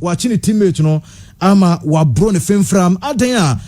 watching the teammate no ama wabro ne femfram adan a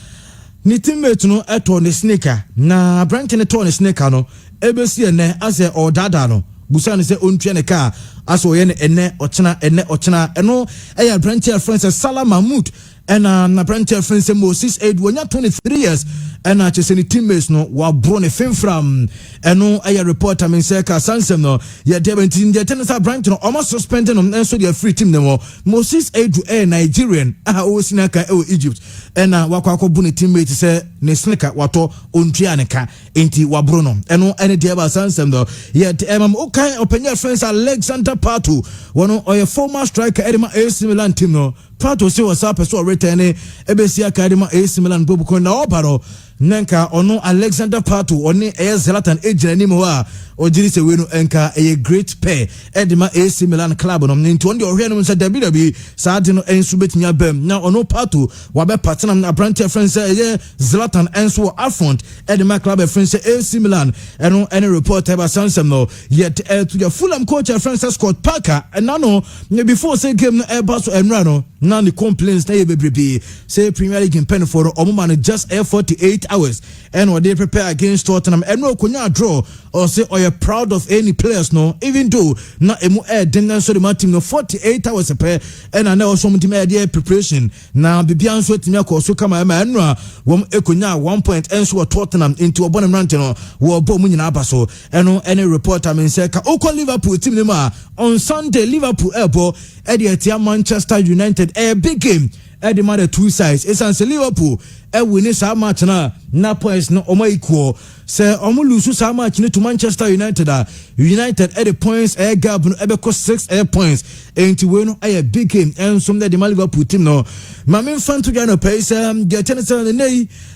ni teammate no eto ne sneaker na branch ne to ne sneaker no ebesi ene ase odada no busa ne se ontwe ne car aso ye ne ene ochena eno eya branch friends Salah Mahmoud and na branch friends Moses Ed wonya 23 years and chese ni teammates no wabro ne femfram eno eya reporter men say ka sansem no ye 17 ye tenisa branch no almost suspended on so their free team no Moses Ed Nigerian o sinaka e Egypt and wakwa bu ne teammate say ne sneaker wato ontua ne ka enti wabro no eno ene de ba sansem no ye okay openya friends Alexander Pato one or former striker Edema AC Milan team no Pato say was up so return ebesi akadema AC Milan bobuko na obaro nanka ono Alexander Pato oni Zlatan ejina mo a ojiri se we no enka a great pair Edema AC Milan club no nti on de ohwe no say WWE saade no ensu betnya bam na ono Pato wabe partner na branch friends say Zlatan enso affront Edema club friends AC Milan eno any report about Sansem no yet to your Fulham coach friends Scott Parker and no before say game no eba so enra no now the complaints na bebrebe say Premier League in pen for omman just 48 hours and what they prepare against Tottenham and no konya draw or say are you proud of any players no even though na emu den so the team no 48 hours per and I know some team idea preparation now bibian so team akọ so kama ma enra wom ekonya 1 point and so Tottenham into obonam rant no wo bo mu nyina abaso and any reporter men say ka okọ Liverpool team them on Sunday Liverpool ebo edia Manchester United a big game at the matter two sides it's Liverpool win sa match na points no omo equal say omo lose sa match to Manchester United United at the points gap no ebeko 6 points and to win a big game and some that the Liverpool team no mamen fan to get no pace get ten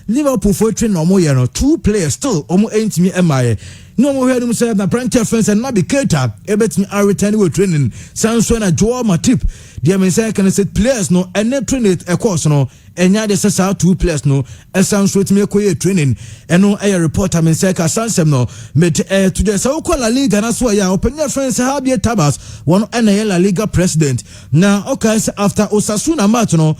Liverpool for train omo ye no two players still omo entimi emaye no more hear them say na branch friends and na be cater ebetimi are returning with training sanso na Joao Matip the men say can say players no and train it a course no enya de say two players no sanso etimi ekoye training eno a reporter men say ka sansem no met to the so La Liga na so ya open your friends Fabio Tabas one na La Liga president na okay after Osasuna match no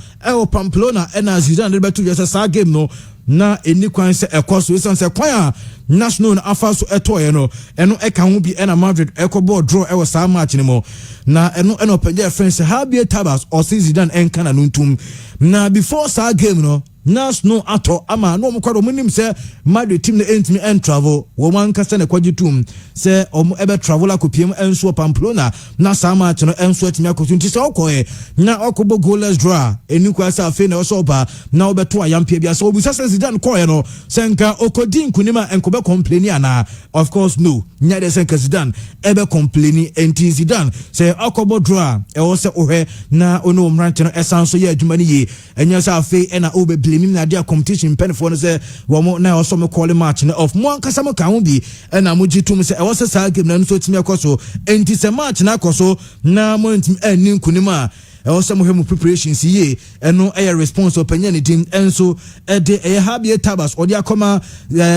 Pamplona and Zidane de betu just say game no na eni kwan se ekoso esan se kwan a national na afa so etoye no eno eka ho bi na Madrid ekobo draw e was match ni mo na eno open friends Fabio Tabas or Zidane enka na ntum na before sa game no national ato ama no mo kwado munim se Madrid team na entimi en travel wo man kasa na kwagitum se omo ebe travel akopiem enso Pamplona na sa match no enso etimi akoso nti se okoe na okobo goalless draw eni kwa sa afi na oso ba na obeto ayampia bia so obu sasa Zidane koe no senka okodin kunima enkobe complain ana of course no nya de senka Zidane ebe complain enti Zidane se okobo draw e wo se ohwe na ono mranche no esanso ye adwuma ni ye enya sa afi na obe blaming na dia competition pen for no say wo na also me call match no of mo ankasa mo kan bi na mo gitum say e wo say game na so timi akoso enti se match na akoso na mo ntimi ani nkunima also mo preparations ye eno air response opinion ni team enso de Fabio Tabas odi akoma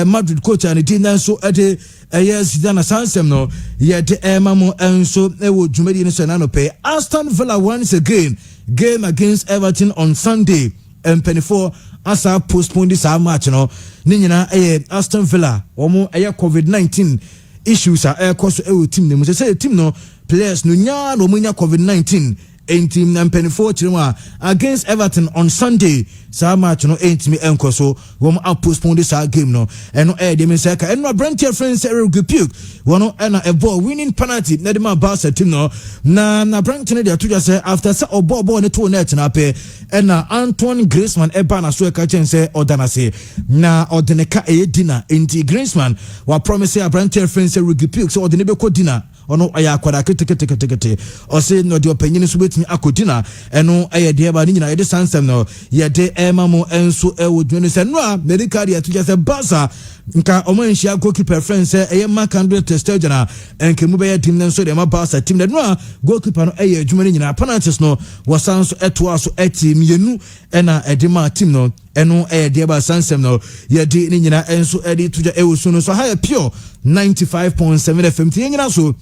Madrid coach and team enso de Zidane Sansem no ye de mamo enso e wo dwumadi ni so na no pay Aston Villa once again game against Everton on Sunday and 24 asa postpone this match no ni nyina Aston Villa omo COVID-19 issues are cause team them say team no players no nya no munya COVID-19 and team number 24 against Everton on Sunday sa match no entimi enkoso wom postpone this game no eno de me say ka eno branch friends rebuke wono ena a ball winning penalty na de ma Barca team no na branch ne de to just say after say ball ne to net na pe ena Antoine Griezmann eba na so ka chen say odana say na odeneka dinner enti Griezmann wa promise a branch friends rebuke so odene be ko dinner ono aya akwada kete o say no de opanyini so betimi akodina eno de ba ni nyina de sansem no ye de mamo enso wodwene se no a medical ya to just Barca nka omanhia goalkeeper friends Mark Andre ter Stegen enke mu be ya team nso de ma Barca team no a goalkeeper no adwuma ni nyina penalties no wasanso aso team yenu ena edema team no eno de ba sansem no ye de ni nyina enso de to ja so no so high pure 95.7 FM nyina so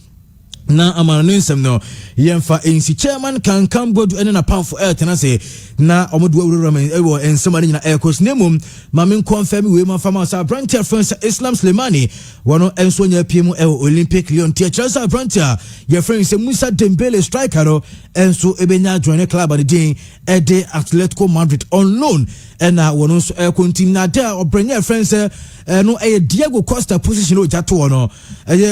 na amano nsem no yemfa ensi chairman kan bodu ene na pound for earth na say na omodu awurura man ewo ensem ani na ekos nemum mamen confirm we man fama sa brancher friends Islam Slimani wono enso nya piemu ewo Olympic Lyon tie Chelsea brancher your friends Musa Dembele striker no enso ebenya join club and din ede Atletico Madrid on loan ena wono so continue na there obrenya friends no Diego Costa position o jato no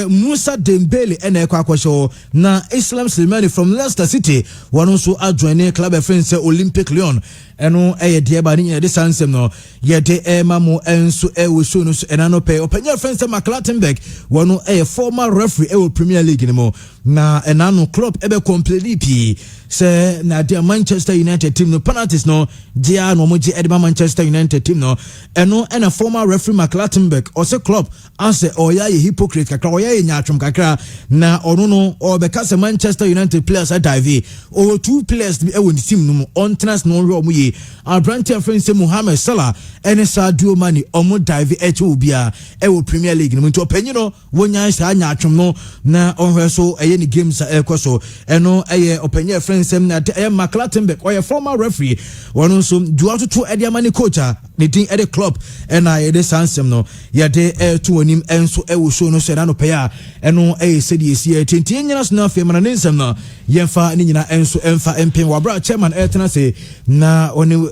Musa Dembele ena ekwa na Islam Slimani from Leicester City one also join club friends Olympic Lyon eno dieba ni de sansem no yede mamo enso so no enano pay openya friends McClattenburg one former referee Premier League ni mo na enano club ebe complete say na dia Manchester United team no penalties no dia no mo je edema Manchester United team no eno ena former referee McClattenburg or say club ase oya ye hypocrite kakra oya ye nyatwom kakra na ono no obeka say Manchester United players dive or two players be e won team no on trans no hwe omo ye Abrantia friend say Mohamed Salah ene Sadio Mane omo dive eche obia e wo Premier League no nti opanyi no wonya sa nyatwom no na onhwe so eye ni games ekoso eno eye opanyi friend say na McClattenburg or former referee one so do out to Eddie Mane coach the thing at the club and I de sansem no ya de to onim enso e wo show no se na no pay eno said yes here tintin nyina na fe man nsem no yemfa ni nyina enso emfa empem wabra chairman etena say na oni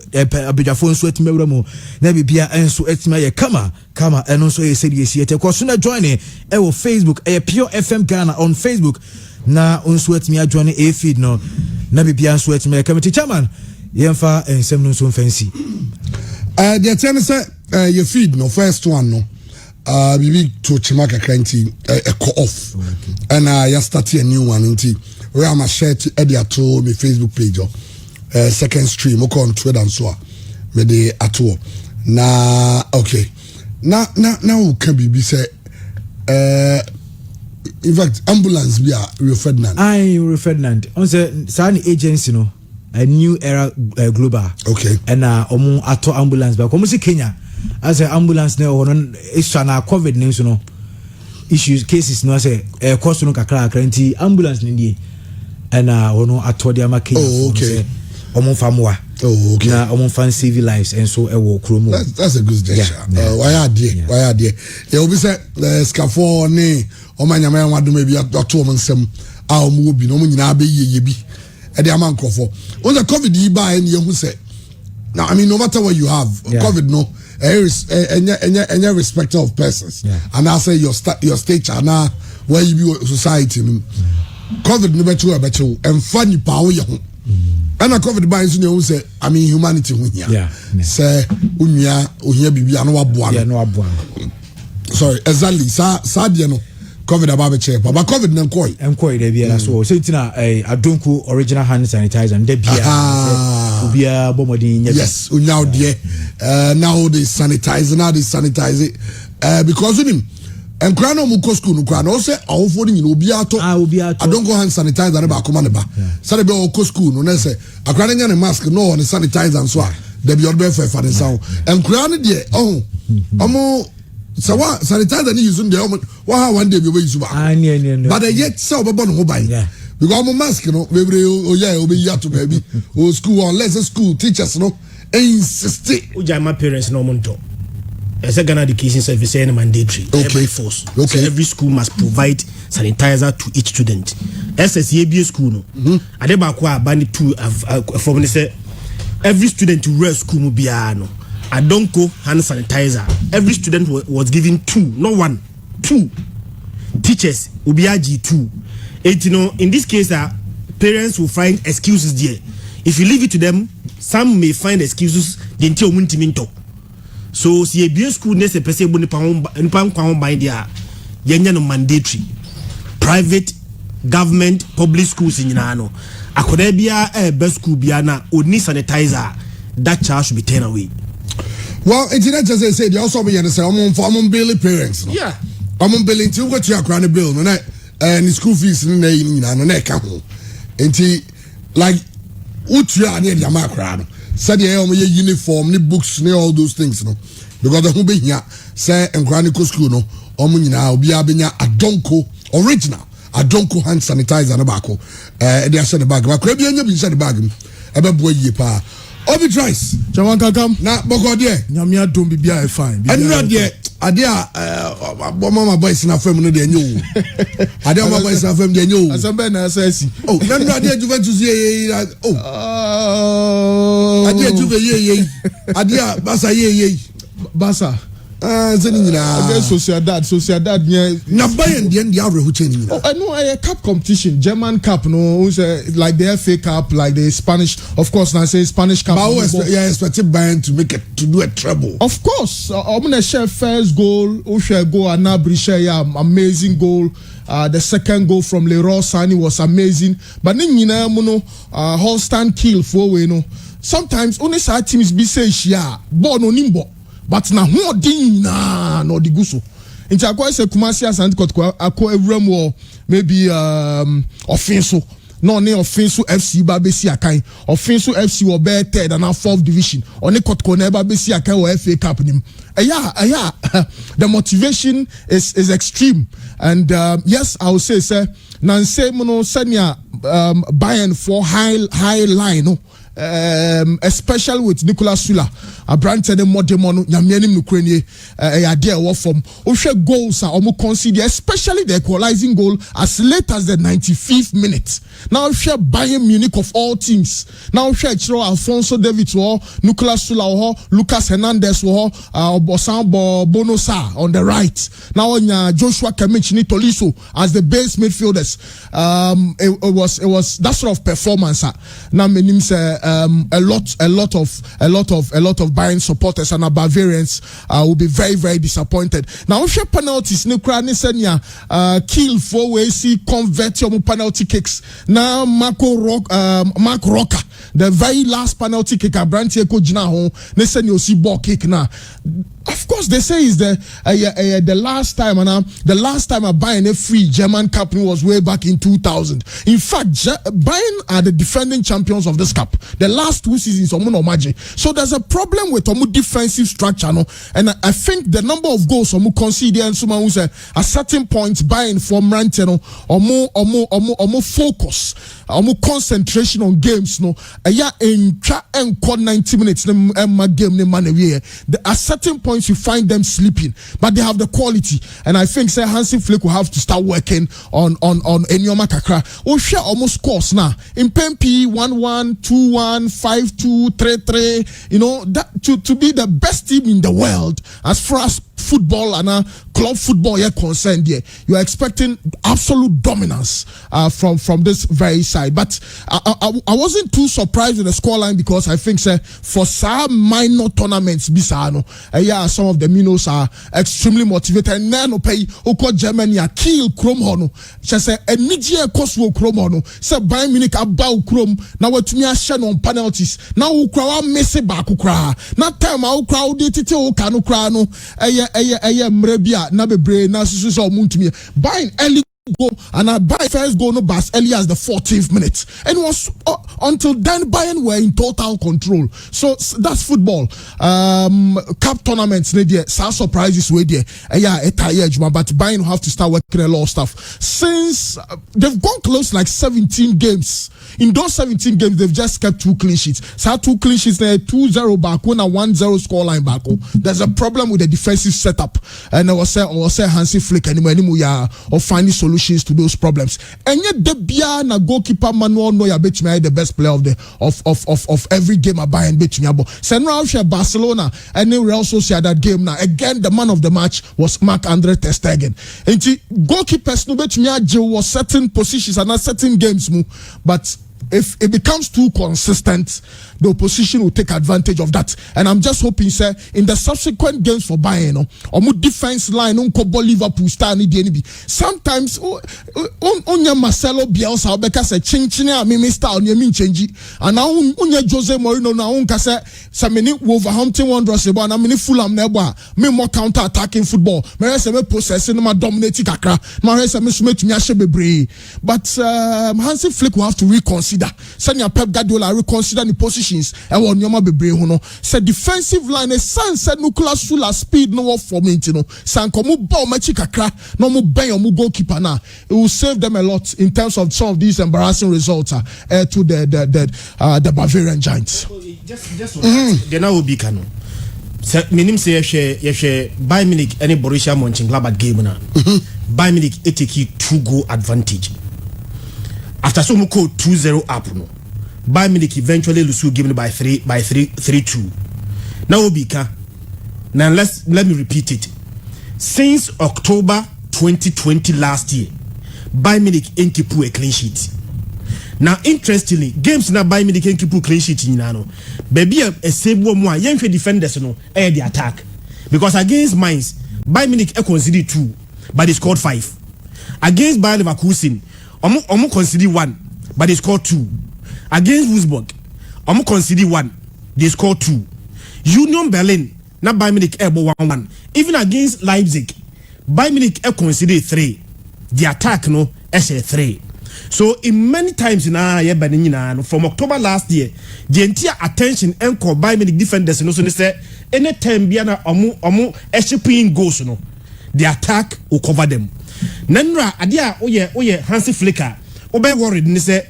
abijafo nso etimewura mu na bibia enso etima ye kama eno so said yes here te ko so na join e wo Facebook Pure FM Ghana on Facebook na onso etimi adjoin e feed no na bibia nso etimi committee chairman yemfa ensem no so fancy the attorney say your feed no first one no bibi to chimaka kranti off and ya start a new one nti we am share to to me Facebook page second stream o on Twitter and so me dey ato na okay na we can bibi say in fact ambulance be Rio Ferdinand Rio Ferdinand on say san agency no a new era global okay and omo ato ambulance ba komo si Kenya as a ambulance na ono issue na COVID nso no issues cases no say cost no kakra nti ambulance ni die and ono ato dia ma Kenya okay omo famwa okay na omo fan civil lives and so ewo kromo that's a good gesture why are there you be say scaffold ni omanyama yan wadom bi ato omo nsem a omo obi no omo nyina be ye bi e dey man crofo on the COVID yi ba en ye hu say now I mean no matter what you have COVID no any respect of persons and I say your stature na where you be society COVID no betu and funny power ye ho and a COVID ba nso you say I mean humanity hu here say unya ohia bibia no waboa sorry exactly sa de no COVID about check but COVID na nkoi dey bia so tina adonku original hand sanitizer and dey bia ubia bomodin yes unya there now they sanitize because him and crano mu ko school no crano say awofo ni nyina obi ato adonku hand sanitizer na ba koma ne ba say be o ko school no say akrana nya ne mask no on sanitizer so dey be odbe fa ne sound and crano there omo so what sanitizer ni use there what one day be use ba but yet so be born ho ban because mo mask no we obi yato baby o school unless school teachers no insist ujama parents no monto as a Ghana education service and mandatory by force so every school must provide sanitizer to each student SSAB school no ade ba kwa bani two from say every student to wear school mu bia no adonko hand sanitizer every student was given 2 not 1 2 teachers obiaji 2 you know in this case parents will find excuses there if you leave it to them some may find excuses they tell muntiminto so see a school nese pese bu nipa kwa ho ban dia yenya no mandatory private government public schools nyina no akoda bia best school bia na oni sanitizer that child should be taken away. Well, it's not just say they also be say I'm Billy parents. No? Yeah. I'm billing to go to your grand bill no and the school fees no na ka ho. Enti like utua na dia ma kra no. Said dey omo uniform, ni books, ni all those things no. Because the who be here say en grand school no omo nyina obi abenya adonko original adonko hand sanitizer no bako e dey share the bag ma kra bi anya bi share the bag e be boy yie pa obi tries chawan kakam na boko de nyame adom bibia e fine anura de ade a mama boys na fam no de enyo ade mama boys na fam de enyo asambe na asasi oh anura de Juventus ye oh ade Juve ye ade a Barca ye Barca zeni nyina against Sociedad na Bayern de ndi avre hu chen nyina oh no a cup competition German cup no like the FA cup like the Spanish of course now say Spanish cup but expect Bayern to make it to do a treble of course omna share first goal o share goal Anabri share amazing goal the second goal from Leroy Sani was amazing but ni nyina mu no Holstein Kiel for we no sometimes only side teams be say share ball no nimbo but na who din na no di guso nti akwa se Kumasi Asante Kotoko akwa ewram wo maybe offenso no ne offenso FC ba be si akan offenso FC wo be third and 4th division oni Kotoko na ba be si akan wo FA Cup nim the motivation is extreme and yes I will say sir nanse mu no senior Bayern for high line no especially with Nicolas Sula abrante de modemono nyamianim nukrenie ade e wo form o hwe goals a omo consider especially the equalizing goal as late as the 95th minute now hwe Bayern Munich of all teams now hwe chiro Alfonso Davies wo Nicolas Sula wo Lucas Hernandez wo Obosan Bonosa on the right now onya Joshua Kimmich ni Tolisso as the base midfielders it was that sort of performance na menim say a lot of Bayern supporters and Bavarians will be very, very disappointed. Now, if your penalties, Kiel for way see convert your penalty kicks. Now, Mark Roca, the very last penalty kick, Brantie Kojinaho, they send you see ball kick now. Of course, they say is the last time, and the last time a Bayern a free German cup was way back in 2000. In fact, Bayern are the defending champions of this cup. The last 2 seasons, so there's a problem with defensive structure, no? And I think the number of goals conceded and someone who say a certain point Bayern from Ranteno or more focus, or more concentration on games, no? In 90 minutes, game at certain point. You find them sleeping, but they have the quality, and I think say Hansi Flick will have to start working on Enyoma Kakra. We share almost scores now in PMP 1-1, 2-1, 5-2, 3-3. You know that to be the best team in the world as far as football and club football here concerned. Here you are expecting absolute dominance from this very side, but I wasn't too surprised with the scoreline because I think say for some minor tournaments bisano some of the minnows are extremely motivated and then pay oko Germany a kill Chrome hono say enije koswo Chrome hono say Bayern Munich about Chrome na watumi a share on penalties na ukra wa messe back ukra na time a ukra odi tete o kanu kra no mrebia na bebre na susu so muntumi Bayern early go and I buy first goal no bas early as the 14th minute and it was until then Bayern were in total control. So that's football. Cup tournaments some surprises way there but Bayern have to start working a lot of stuff since they've gone close like 17 games. In those 17 games they've just kept 2 clean sheets. So 2 clean sheets there 2-0 back and 1-0 scoreline back. There's a problem with the defensive setup and I was say Hansi Flick and or finding solutions to those problems. And yet the Bia na goalkeeper Manuel Neuer bet me the best player of every game at Bayern bet me abo. St0rms Barcelona and then Real Sociedad game now. Again the man of the match was Marc-Andre ter Stegen. And goalkeepers no bet me was certain positions and certain games but if it becomes too consistent, the opposition will take advantage of that. And I'm just hoping, sir, in the subsequent games for Bayern, or defense line, Liverpool star ni sometimes onya Marcelo Bielsa because a chinchine mimi star on your change. And now onya Jose Mourinho na unka say samini Wolverhampton Wanderers and I mean Fulham neba me more counter attacking football. Me say me possessing ma dominating kakra. Me say me smith me bebre. But Hansi Flick will have to reconsider reconsider. Sanya Pep Guardiola reconsider the positions. And one Yoma Bebre Hono. Say defensive line is said nuclear sula speed no for me. Sanko mu ball machi kakra no mu bang mu goalkeeper na. It will save them a lot in terms of some of these embarrassing results to the Bavarian Giants. Just they now will be canon. Minim say yeshe Bayern Munich any Borussia Mönchengladbach game na. Bayern Munich take 2-goal advantage. After some code 2-0 up no. Bayern Munich eventually lose game by 3-2. Now Obika. Now let me repeat it. Since October 2020 last year, Bayern Munich ain't keep a clean sheet. Now interestingly, games na Bayern Munich ain't keep a clean sheet in no. Baby a save one more. Young defenders no air the attack. Because against Mainz, Bayern Munich conceded 2, but they scored 5. Against Bayern Leverkusen, Omo conceded 1, but they scored 2. Against Wolfsburg, Omo conceded 1, they scored 2. Union Berlin, na Bayern Munich 1-1. Even against Leipzig, Bayern Munich conceded 3. The attack no is 3. So in many times from October last year, the entire attention and call Bayern Munich defenders no so they say anytime biana omu eshipping goals no, the attack will cover them. Nanra adia oye Hansi Flicker obe worried ni say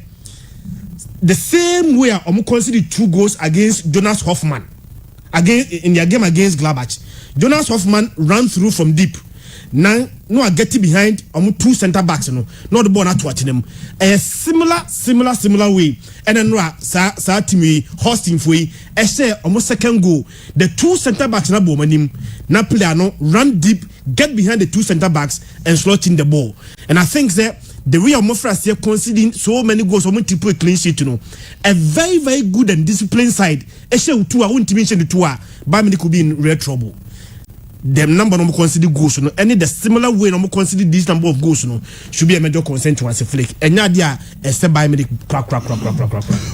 the same way omu conceded 2 goals against Jonas Hoffmann in their game against Gladbach. Jonas Hoffmann ran through from deep. Now no I get behind 2 center backs no not the ball not watching them a similar way and then sa team hosting for a say almost second goal the 2 center backs na bomanim na player no run deep get behind the 2 center backs and slot in the ball. And I think that the way Mofras here conceding so many goals multiple clean sheet a very good and disciplined side a show 2 I won't mention the 2 Bayern Munich could be in real trouble. Them number no consider goals no any the similar way no consider this number of goals no should be a major concern to us flick and nadia except by Munich crack.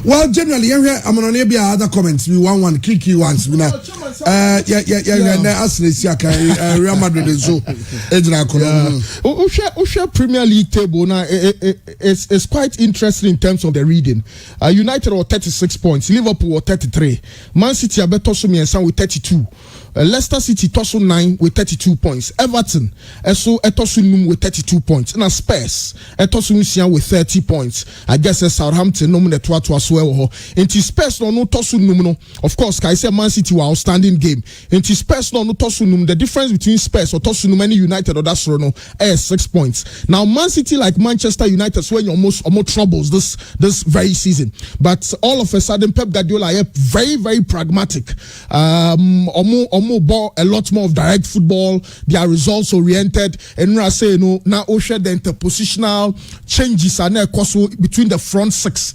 Well, generally I'm on any other comments we one key ones we now Real Madrid so Usha Premier League table now it's quite interesting in terms of the reading. United were 36 points, Liverpool were 33, Man City are better so me with 32. Leicester City toss 9 with 32 points. Everton so toss with 32 points. And Spurs toss with 30 points. I guess Southampton no me to as well. Into Spurs no toss no. Of course, I say Man City were outstanding game. Into Spurs no toss the difference between Spurs or toss many United or that's no 6 points. Now Man City like Manchester United so almost troubles this very season. But all of a sudden Pep Guardiola are very pragmatic. Ball a lot more of direct football. They are results oriented. And I say now Osha the interpositional changes are now between the front six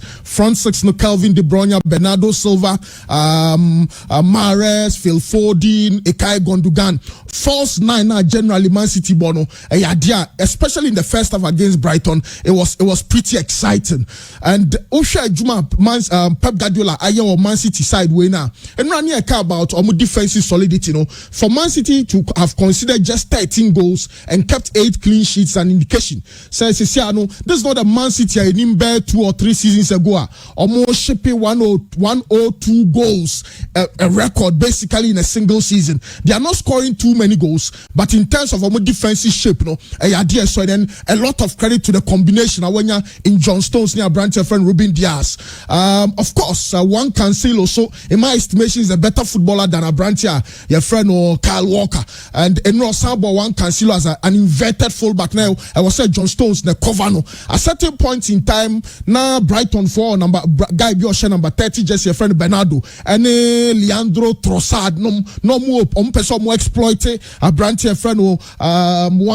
no Calvin De Bruyne, Bernardo Silva, Mahrez, Phil Foden, Ilkay Gundogan. False 9 now generally Man City bono especially in the first half against Brighton it was pretty exciting. And Osha Juma Pep Guardiola aye Man City side way now. And run here about defensive solidity. For Man City to have considered just 13 goals and kept 8 clean sheets, an indication. Says this is not a Man City in bed 2 or 3 seasons ago. Almost shipping 102 goals, a record basically in a single season. They are not scoring too many goals, but in terms of defensive shape, so then a lot of credit to the combination in John Stones near branch friend Ruben Diaz. Of course, one Cancelo, so in my estimation, is a better footballer than a branch your friend or Kyle Walker. And Sambo one Cancelo as an inverted fullback now. I was saying John Stones the cover no. At certain points in time, now Brighton for number guy number 30, just your friend Bernardo and Leandro Trossard no more person more exploited a branch your friend one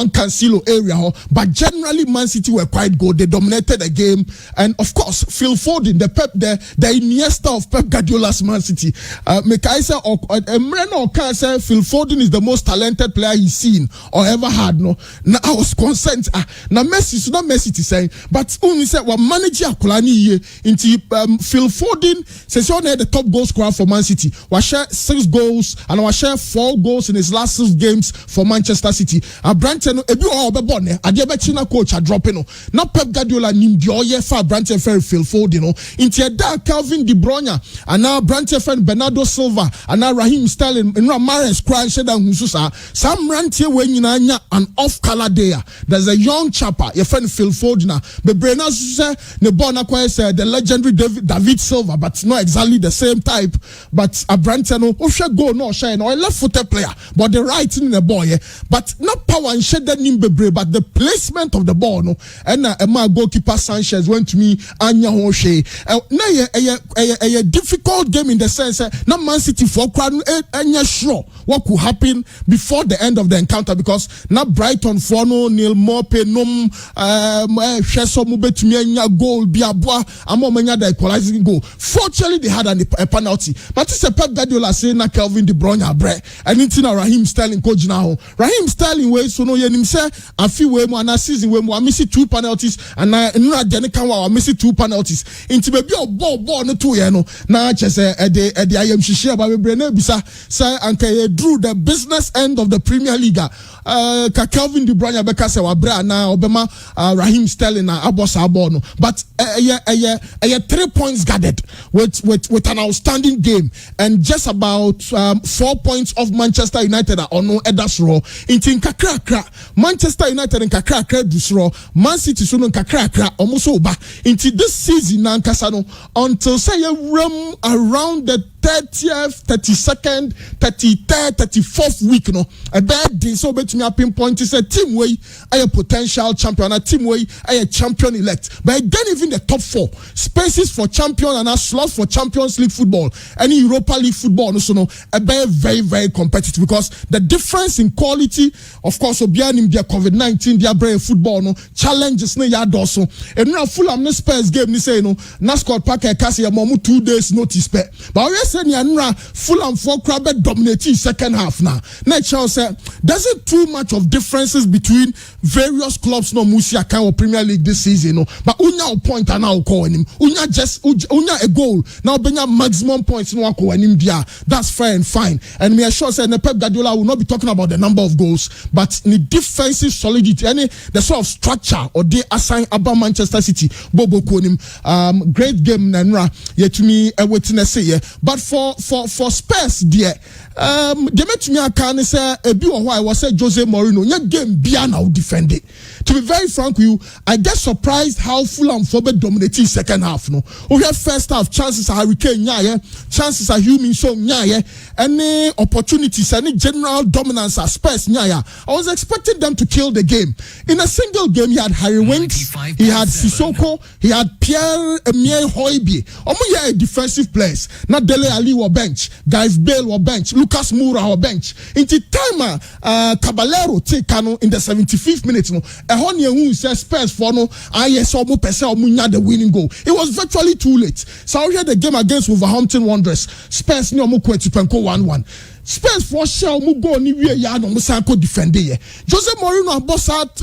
Cancelo area. But generally Man City were quite good. They dominated the game. And of course Phil Foden, the Iniesta of Pep Guardiola's Man City. Mekaisa or Mreno can say Phil Foden is the most talented player he's seen or ever had. No, now I was concerned. Now Messi, so not Messi to say, but only said what manager Kulani into Phil Foden says you're the top goal scorer for Man City. Was share 6 goals and our share 4 goals in his last 6 games for Manchester City. Branton ebi o obebone ade be china coach a dropping no. Na Pep Guardiola nim de oye fa Branton very feel fold you know. Inti da Calvin De Bruyne and now Branton fan Bernardo Silva and now Raheem Sterling and Mahrez cry sheda hususa. Sam Branton we nyina nya an off color there. There's a young chapper your friend feel fold na. Be Brena say ne born acquires the legendary David Silva but not exactly the same type but a Branton no goal no shine or a left footed player but the right in the ball but not power and shed that nimbebre but the placement of the ball no and my goalkeeper Sanchez went to me anya hoshe a difficult game in the sense na Man City for crowd anya sure what could happen before the end of the encounter because na Brighton for no Neil Mope nom sheso mu betumi anya goal biabwa amomanya the equalizing goal. Fortunately they had a penalty but it's a Pep Guardiola say na Calvin De Bruyne abre and it's na Raheem Sterling coach now. Raheem Sterling way so no yenim say afi we mu na season we mu I miss 2 penalties and na dene kan wa miss 2 penalties inti be bi ball no to ye no na chese e de ayam hihie ba bebre na bisa say anka drew the business end of the Premier League ka Calvin De Bruyne be ka say wa bra na obema Raheem Sterling na abosa ball no but 3 points gathered with an outstanding game and just about 4 points of Manchester United are on no edas raw in kakra Manchester United in kakra dusro Man City so no kakra almost over into this season na nkasano until say around the 30th, 32nd, 33rd, 34th week no a bad day so bet me pinpoint is a team way a potential champion a team way a champion elect but then even the top 4 spaces for champion and a slot for Champions League football any Europa League football no so no a very very competitive because the difference in quality of course obianim their COVID-19 their brave football no challenges no ya do so and now Fulham Spurs game ni say no na squad pack e case mo 2 days notice pe but Fulham for crowd dominating second half now. Nature said there's it too much of differences between various clubs no Musia kind of Premier League this season no but unya point and now call him unya a goal now benya maximum points no call him dia that's fair and fine and me assure say Pep Guardiola will not be talking about the number of goals but the defensive solidity any the sort of structure or they assign about Manchester City Bobo Konim great game nanra yet to me a witness say but for Spurs there they met me can say a bit why was say Jose Mourinho your game bia now defend it. To be very frank with you, I get surprised how Fulham Fobe dominating second half no. We have first half chances are Hurricane nyaye, chances are Human so nyaye, any opportunities, any general dominance are Spurs nyaye. I was expecting them to kill the game. In a single game, he had Harry Winks, he had Sissoko, he had Pierre-Emile Højbjerg. Omo ye defensive players. Not Dele Ali or bench, Guys Bale or bench, Lucas Moura or bench. In the time Caballero take Kano in the 75th minute no. Who says Spurs for no the winning goal. It was virtually too late. So I had the game against Wolverhampton Wanderers. Spurs no mo kweti penko 1-1. Spurs for sure mu go ni wie ya no musanko defend ye. Jose Mourinho boss out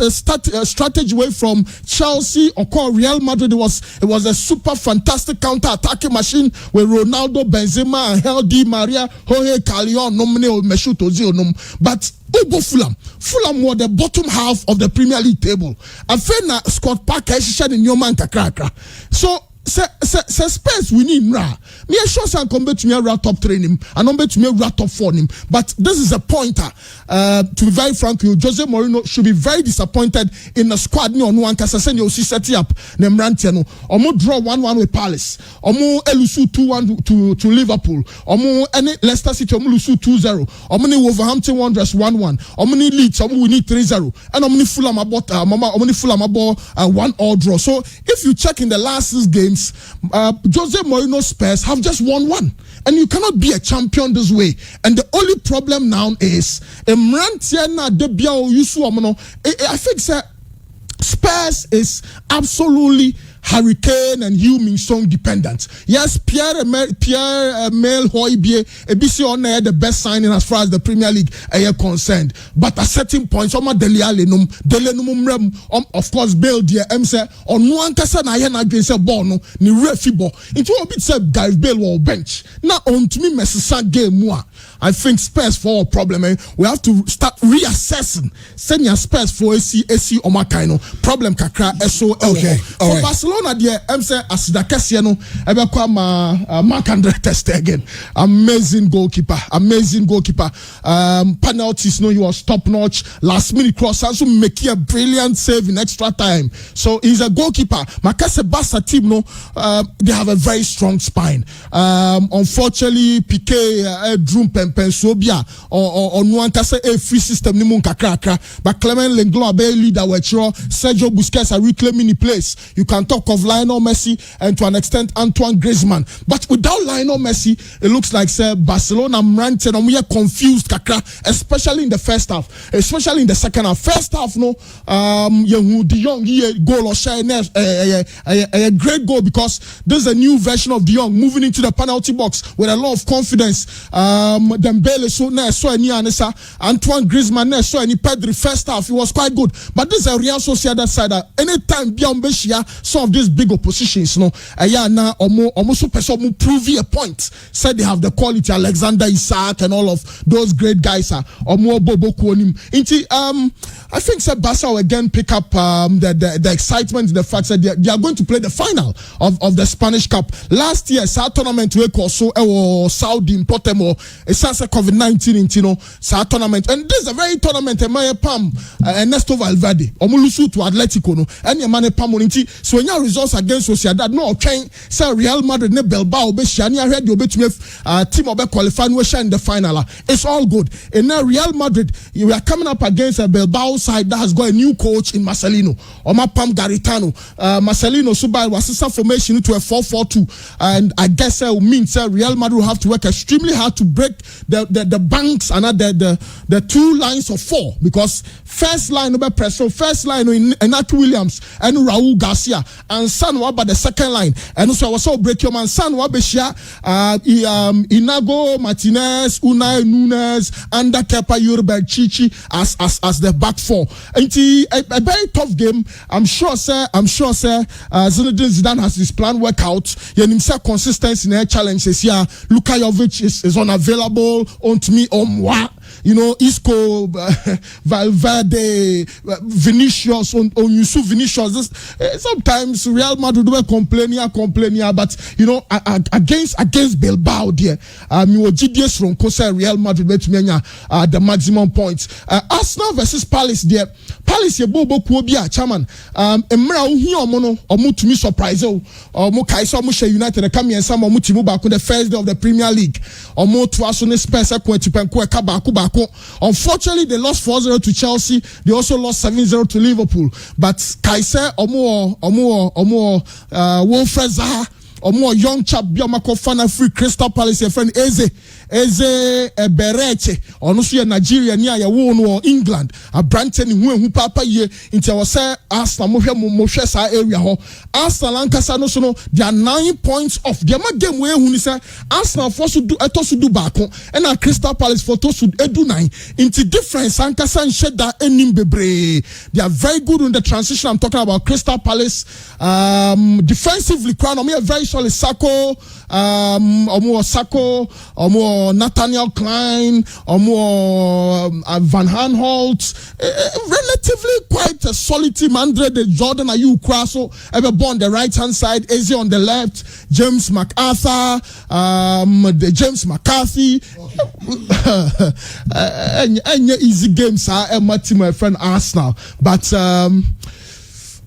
strategy way from Chelsea or Real Madrid. It was a super fantastic counter attacking machine with Ronaldo, Benzema, Angel Di Maria, Jorge Callejon, Mesut Ozil but Fulham were the bottom half of the Premier League table. I feel na Scott Parker shishad in your man kakra. So Spurs we need ra. Me sure san come to me ra top 3 him and number to me ra top 4 him. But this is a pointer. To be very frank, Jose Mourinho should be very disappointed in the squad ni on one kasa send you see set up nem rantiano. Omo draw 1-1 with Palace. Omo elusu 2-1 to Liverpool. Omo any Leicester City omo lusu 2-0. Omo ni Wolverhampton Wanderers 1-1. Omo ni Leeds omo we need 3-0. And omo ni Fulham about a 1-all draw. So if you check in the last 6 games Jose Mourinho Spurs have just won 1 and you cannot be a champion this way and the only problem now is I think Spurs is absolutely Hurricane and Heung-min Son dependent. Yes, Pierre Mel Hoybie, ABC on the best signing as far as the Premier League are concerned. But at certain points, of course, Bale dear say on one person I had against a ball no ni refibo. Into a bit said Gareth Bale will bench. Now on to me Messisa game moi. I think Spurs for a problem. We have to start reassessing. Send your Spurs for AC Omakaino. Problem kakra SO. Okay. For Barcelona, dear, say as the Cassiano, Marc-Andre ter Stegen. Amazing goalkeeper. Penalties, no, he was top notch. Last minute cross, also make a brilliant save in extra time. So he's a goalkeeper. Makase Barca team, no, they have a very strong spine. Unfortunately, Piqué, Drew Pensobia or no one can say a free system ni mun kakra, but Clement Lenglet be leader we Sergio Busquets are reclaiming the place. You can talk of Lionel Messi and to an extent Antoine Griezmann, but without Lionel Messi it looks like say Barcelona ranted and we are confused kakra, especially in the first half, especially in the second half. First half no De Jong goal or share a great goal because there's a new version of De Jong moving into the penalty box with a lot of confidence. Dembele so any Anessa, Antoine Griezmann so any Pedri first half it was quite good, but this is a Real Sociedad side that anytime beyond Beshia some of these big oppositions no now almost person prove a point said they have the quality. Alexander Isak and all of those great guys are more Bobo Kuonim into I think said Barca will again pick up the excitement, the fact that they are going to play the final of the Spanish Cup. Last year South tournament we also Saudi in Potemo it's a COVID-19 in South tournament, and this is a very tournament Pam Ernesto Valverde omulusu to Atletico no and your man Pam onti so when your results against Sociedad no train say Real Madrid ne Bilbao be shani ahead you betumi team obe qualify no share in the final. It's all good. And now Real Madrid you are coming up against a Bilbao side that has got a new coach in Marcelino Oma Pam Garitano. Marcelino Subai was a formation to a 4-4-2, and I guess it means Real Madrid will have to work extremely hard to break the banks and the two lines of four, because first line over press, so first line in Nat Williams and Raul Garcia and Sanwa by the second line, and also I was so break your man Sanwa Beshia, Inago Martinez, Unai Nunes, and Kepa Yorubel Chichi as the back four. And a very tough game. I'm sure sir Zinedine Zidane has his plan work out. Himself consistency in their challenges here. Luka Jovic is unavailable on to me Isco, Valverde, Vinicius, on Yusuf Vinicius. Sometimes Real Madrid will complain, but against Bilbao, dear, GDS from Cosa Real Madrid the maximum points. Arsenal versus Palace, dear. Palace ye bobo kuobia chairman. Emra uhi omo to me surprise omo Kaisa omo she United come here some omo timu back on the first day of the Premier League. Omo to aso ne Spurs ekwentupenko eka baako. Unfortunately, they lost 4-0 to Chelsea. They also lost 7-0 to Liverpool. But Kaisa omo Wilfred Zaha, omo young chap biomako fan free Crystal Palace your friend Eze Bereche ono so Nigeria ni ya wo no England a Branton hu papa ye into was say Arsenal mo hwe sa area ho Arsenal ankasa no so no they are 9 points off the game we hu ni say Arsenal for so do etoso do back and a Crystal Palace for to edu 9 into difference ankasa shed that enim bebre. They are very good in the transition. I'm talking about Crystal Palace defensively crown a very solid Sako Sako Nathaniel Klein, Van Aanholt, relatively quite a solid team. Andre de Jordan Ayew Kraso, ever born the right hand side, Eze on the left, James McArthur, James McCarthy. Easy games are my team, my friend Arsenal, but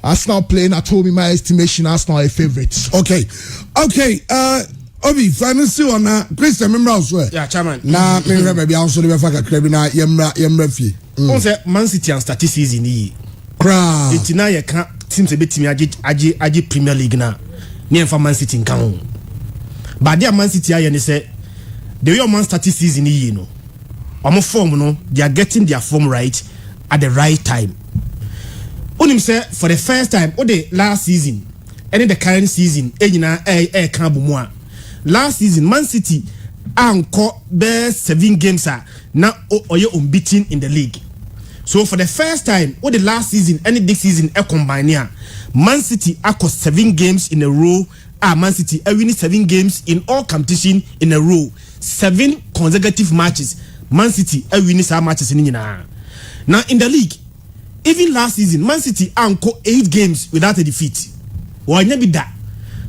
Arsenal playing at home, in my estimation, Arsenal a favorite. Okay. Obi, finally on Christian remember also. Yeah, chairman. Na me remember be also the faka club na yemra fie. On say Man City and start season yi. Kra. It na ye kan teams e betimi age Premier League na. Ne enfa Man City nkan ho. But there Man City aye ne say the way Man start season yi no. Omo form no, they are getting their form right at the right time. Unim say for the first time, the last season any the current season can be more. Last season Man City anko be 7 games now oye unbeaten in the league. So for the first time the last season any this season combine here, Man City acco 7 games in a row. Man City winning 7 games in all competition in a row. 7 consecutive matches. Man City winning some matches in now in the league. Even last season, Man City anko 8 games without a defeat. Why never that?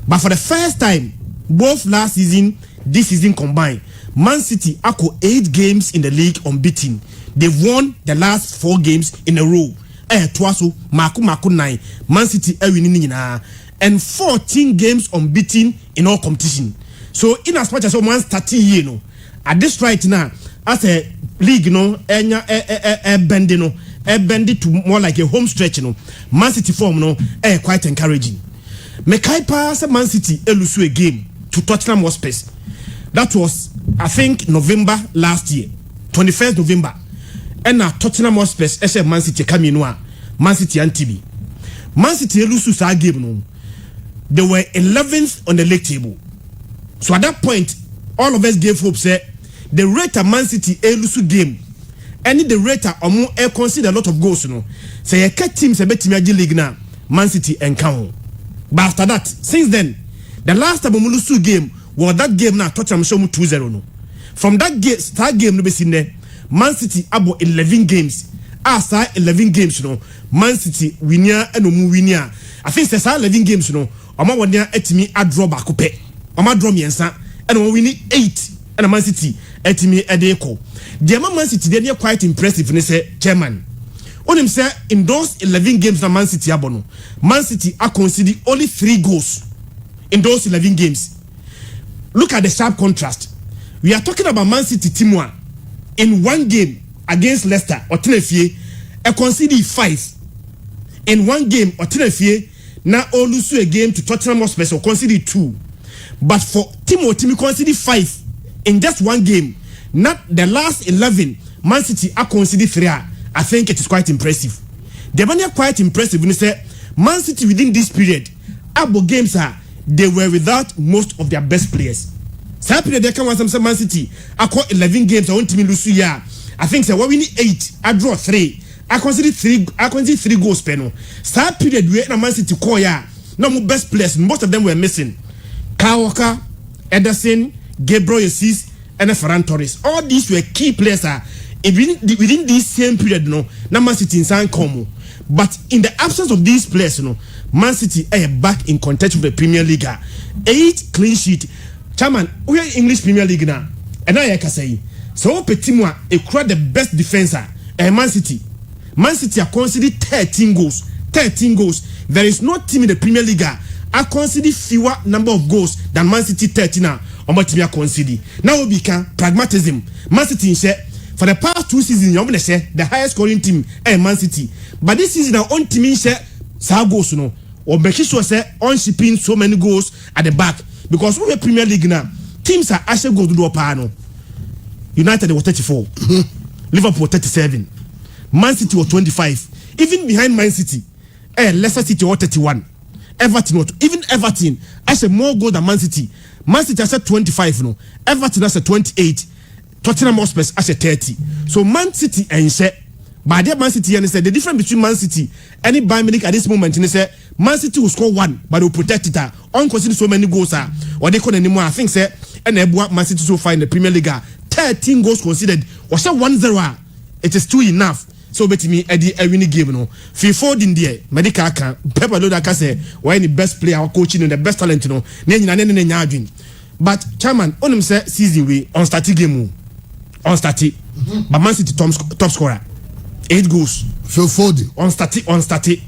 But for the first time, both last season, this season combined, Man City anko 8 games in the league unbeaten. They've won the last 4 games in a row. Twaso, Maku 9. Man City winning and 14 games unbeaten in all competition. So in as much as someone starting here, at this right now, as a league, bending, bend it to more like a home stretch, Man City form, quite encouraging. Mekai pass Man City elusu a game to Tottenham Hotspur. That was, I think, November last year, 21st November. And now Tottenham Hotspur, Man City coming Man City and TB. Man City elusu sa game, they were 11th on the league table. So at that point, all of us gave hope, say, the rate of Man City elusu game. Any the rate of consider a lot of goals, say a cat teams a better league now, Man City and count. But after that, since then, the last time Mulusu game was that game now Tottenham show 2-0 no. From that game, start game no be seen there, Man City about 11 games. After 11 games, Man City winner and no winner. I think there's 11 games, Oma wanya etimi a draw back up. Oma draw miensa and we win 8 and Man City etimi edeko. The Man City they are quite impressive. They say chairman. On him say in those 11 games that Man City abono, Man City are conceded only 3 goals in those 11 games. Look at the sharp contrast. We are talking about Man City team 1 in 1 game against Leicester or Tenerife, a conceded 5 in 1 game or Tenerife. Now all lose a game to Tottenham Hotspur or conceded 2, but for Timo conceded 5 in just 1 game. Not the last 11, Man City are conceded 3. I think it is quite impressive. The money are quite impressive when they say Man City within this period, abo games they were without most of their best players. That period they can want some Man City. I call 11 games. I want to lose here. I think so. We need 8. I draw 3. I consider 3 goals. Peno. That period we Man City call no more best players. Most of them were missing. Kyle Walker, Ederson, Gabriel Jesus, and Ferran Torres. All these were key players. Within this same period, Man City in Como. But in the absence of these players, Man City are back in contention for the Premier League. 8 clean sheet. Chairman, we are English Premier League now. And I can say, so Petimwa, a crowd the best defender, Man City. Man City are considered 13 goals. 13 goals. There is no team in the Premier League are considered fewer number of goals than Man City 13 now. Or what team are considered. Now we can pragmatism. Man City share for the past 2 seasons, you're going to say the highest scoring team is Man City. But this season, our own team share some goals, or make sure say on shipping so many goals at the back. Because we are Premier League now, teams are actually going to do a panel. United was 34, Liverpool 37, Man City was 25. Even behind Man City, Leicester City was 31. Everton, even Everton, has a more goal than Man City. Man City has a 25, Everton has a 28. Tottenham Hotspur has a 30. So Man City and say, but there Man City and say the difference between Man City and Bayern Munich at this moment, and say Man City will score 1, but they will protect it. On consider so many goals or they couldn't anymore. I think say and Man City so far in the Premier League 13 goals considered. Or say 1-0. It is too enough. So bet me Eddie winning game FIFA in there. Medical can Pepper Loda can say why the best player or coaching and the best talent But chairman on him say season we on starting game on starting. But Man City top scorer. 8 goals. Phil Foden on starting.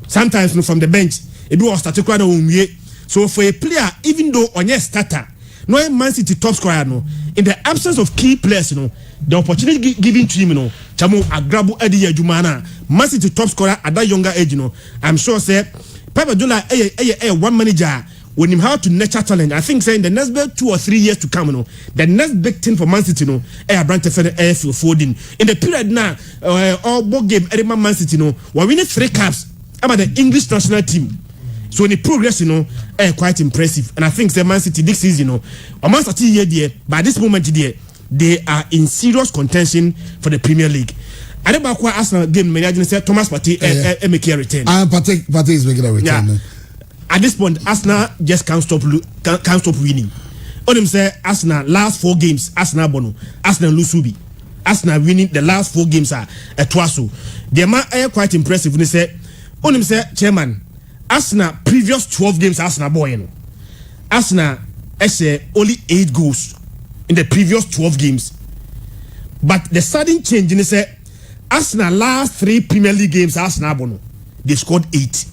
Sometimes from the bench, it do on starting quite a so for a player, even though on your starter, no Man City top scorer in the absence of key players, the opportunity given to him, Chamo Agrabu Eddie Jumana, Man City top scorer at that younger age, I'm sure say Pep Guardiola one manager when him how to nurture talent. I think saying the next 2 or 3 years to come, the next big thing for Man City, Brand Phil Foden. In the period now, all ball game, Man City, we winning 3 caps about the English national team. So the progress, you know, quite impressive. And I think the Man City this season, you know, Man City here, there, by this moment, there, they are in serious contention for the Premier League. I don't know why Arsenal game manager said Thomas Partey make a return. Partey is making a return. Yeah. At this point, Arsenal just can't stop winning. On them say Arsenal last 4 games, Arsenal bono, Arsenal lose Subi. Arsenal winning the last 4 games are twice. The man are quite impressive when they say, on them say chairman, Arsenal previous 12 games Arsenal boy, you know. Arsenal only 8 goals in the previous 12 games. But the sudden change in say Arsenal last 3 Premier League games Arsenal bono, they scored 8.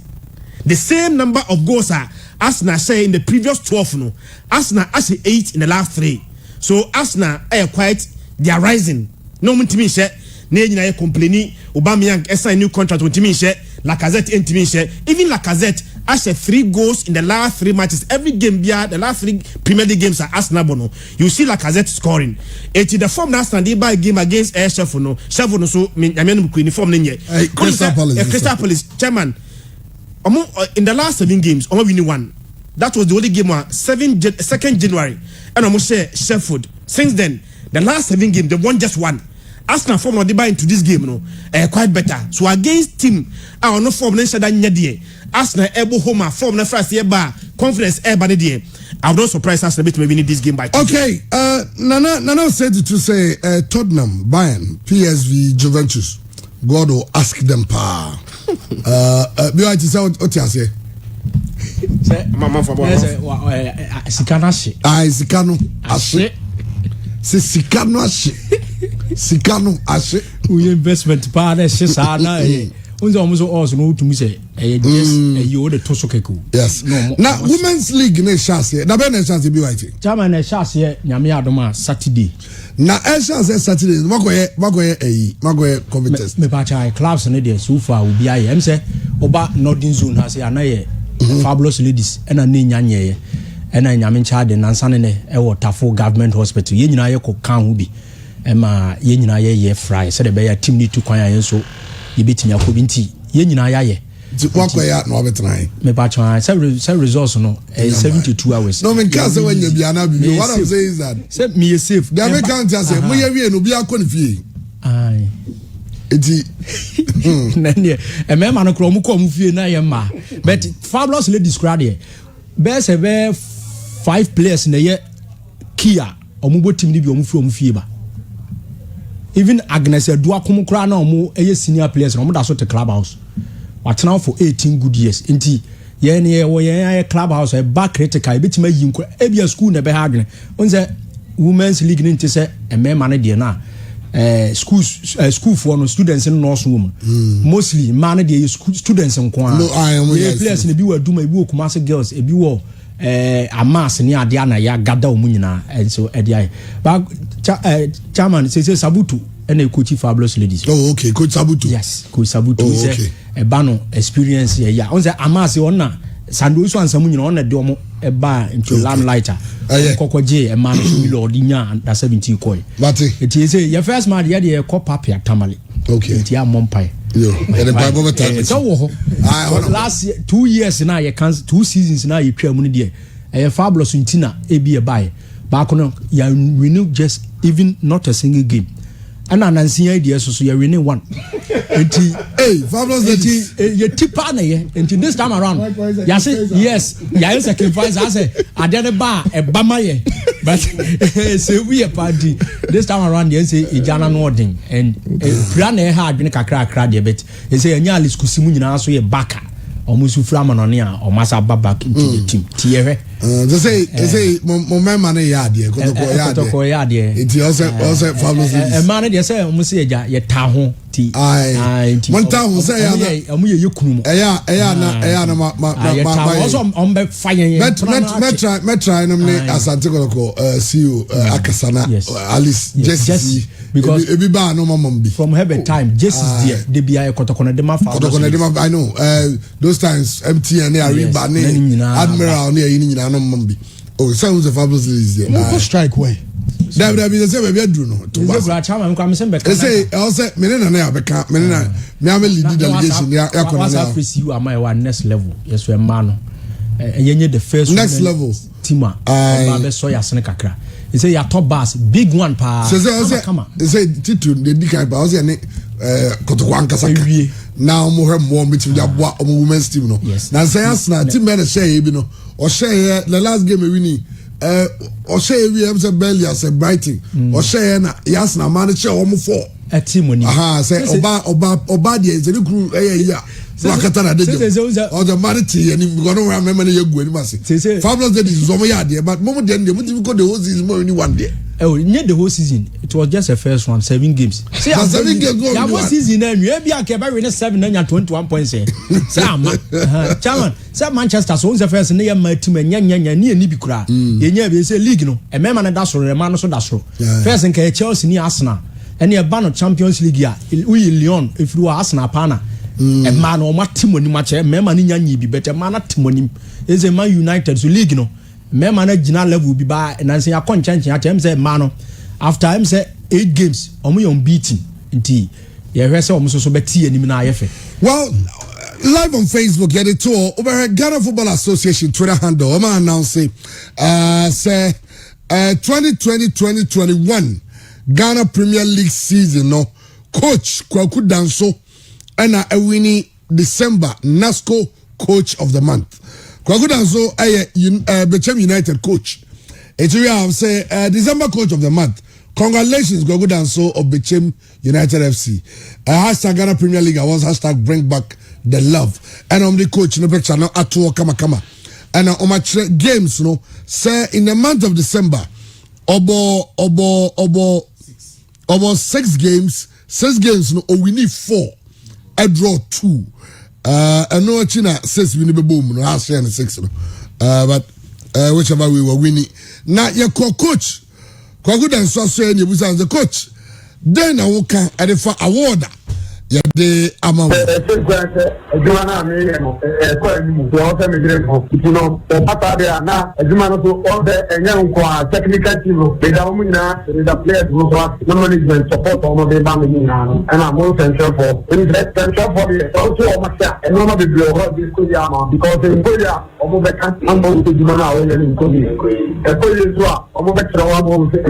The same number of goals are Arsenal say in the previous 12 no. Arsenal actually 8 in the last 3. So Arsenal are quite they are rising. No one to me share. Ne nyina complaining Aubameyang sign new contract with me share. Lacazette and share. Even Lacazette has 3 goals in the last 3 matches. Every game bia the last 3 Premier League games are Arsenal bono. You see Lacazette scoring. It is the form that stand by game against Sheffield no. Sheffield no so me uniform nenye. Crystal Palace chairman. In the last 7 games, we winning 1. That was the only game 2nd January. And almost share Sheffield. Since then, the last 7 games, they won just 1. Arsenal form of the buy into this game, no, quite better. So against team, I no form nation that nyadie. Arsenal able home form na first year bar confidence by the day. I would not surprise Arsenal to maybe this game by 2. Okay, Nana said to say Tottenham, Bayern, PSV, Juventus. God will ask them pa. Be I to say what you say. Mama for Sikano ashe. Sikano ashe. Sikano ashe. Sikano ashe. We investment pa na she sa na unzo omuzo also no to me say yes you the toso keku. Yes. Now women's league na chance. Na be na chance be right. Chama na chance nyame adoma Saturday. Na chance Saturday magoye competence. Me pa chai clubs na there so far will be aye. Em say oba northern zone ha say anaye fabulous ladies and na nyanye and na nyame cha de nansane ne e Waterfall government hospital ye nyina ye ko kan hu bi e ma ye nyina ye fry say the be team need to kwan ayen so ye betimi akobi nti ye nyina ye wakwaya no obetran me pa chan say results no 72 hours no me can say when you be ana bi what I'm saying is that say me safe the American just say mo ye wie no bi akọ fie ai eti nene e me ma no kro mu ko mu fie na ye ma but fabulous ladies crowd here best be 5 players na ye kia omubo team ni bi omu fie ba even Agnes Edua kum kra na omu eye senior players na omu da so te clubhouse what now for 18 good years inti ye ne wo ye clubhouse e back critical e betima yi nko e bia school na be ha adwene onse women's league ni nti se e me ma ne de na school for no students in nurse woman mostly man de students nko a players ne bi wa duma bi Kumasi girls e bi wo amas ni ade ana ya gada omu nyina and so edi ba chairman say Sabutu and coach fabulous ladies. Oh okay, coach Sabutu. Yes, coach Sabutu. Oh, okay. A bano experience ya on say amas ona sandu so ansamu nyina ona de omo e ba into lamplighter kokoje e man so milo odinya under 17 coin. But it say your first man ya de cop papia tamale. Okay. It ya mompai. Yo, and the Bible time. So last year 2 years now you can 2 seasons now you twa mu ne de e fabulous ntina e bi e buy. Back on ya renew just even not a single game. And Nancy idea so you winning 1. Hey, fabulous ladies. You tip on here until this time around. You say yes. You sacrifice. I say I did a bar a bama ye, but say we a party this time around. You say Ijana Nording and plan hard been a crack there, but you say anyali skusimu na so ye baka. Almost flaman on here or massa back into the team. Tiere. They say my man yard here. Kotoko yard here. It's also fabulous. A man they say almost say ya tahon ti. Aye. One time say amuye yukunu. Na ma also on be fire. Metra no me Asante Kotoko CEO Akasana Alice Jesse because everybody no mama be from heaven time Jesse there they be Kotoko na dem fa. I know those times MTN they are Admiral near you know. Oh, sounds a fabulous ladies there. Strike way. That be the same baby do no. To was a chairman come send back. Say also menena na abeka menena me am lead delegation ya yakona you are my one next level. Yes we man. Enye the first next level team ba so ya sene kakra. He say ya top boss big one pa. Say titu the dika ba o say ne Kotoko ankasaka. Now mo hem mo meeting ya boa o women's team no. Na say Arsenal team be na share bi no. O share the last game we win. O share we am say Belly as a Brighton. O share na Arsenal man share o mo 4. A team money. Aha say oba de ze crew ya. So akata na de. O the marity and we go no remember na yegu ani mase. Fabulous that is so ya there but mo de mo go the whole season mo only one day. Oh, near the whole season. It was just the first one, 7 games. See, 7 games. Yeah, one season. Maybe I can buy 7 and 21 points. Say, Chairman, say Manchester. So the first year, my team and Yan near Nibikura. You say league no. A man and that's a man so that's so. First in Chelsea near Arsenal. And near ban of Champions League. We Lyon. If you are Arsenal pana. A man or what team when you match a man in Yan better man at Timonim. Is a Man United so league no. Me managerial level will be by and I say I can't change at him say man after him say 8 games omo unbeaten nti ye hwe say omo so beti anim na ayefe. Well, live on Facebook get it tour over Ghana Football Association Twitter handle omo announce say 2020-2021 Ghana Premier League season no coach Kwaku Danso and a winning December NASCO coach of the month. Kwaku Danso Bechem United coach. It's real say December coach of the month. Congratulations Kwaku Danso of Bechem United FC. Hashtag Ghana Premier League was hashtag bring back the love. And the coach no picture no atuo kama. And on my games no say in the month of December obo 6 games. 6 games no we need 4. I draw 2. And no China says we need boom no has 6 no. But whichever we were winning. Now your coach Kwaku Danso say you was the coach. Then I will can at the award. Yeah, the amount. Joanna, you know, now, as you man to all the young technical team, they don't the players who are management support on the family now, and I'm more central for central for the also and none of the blow this because in Korea, almost the country to do now in Korea. A Korea is what almost a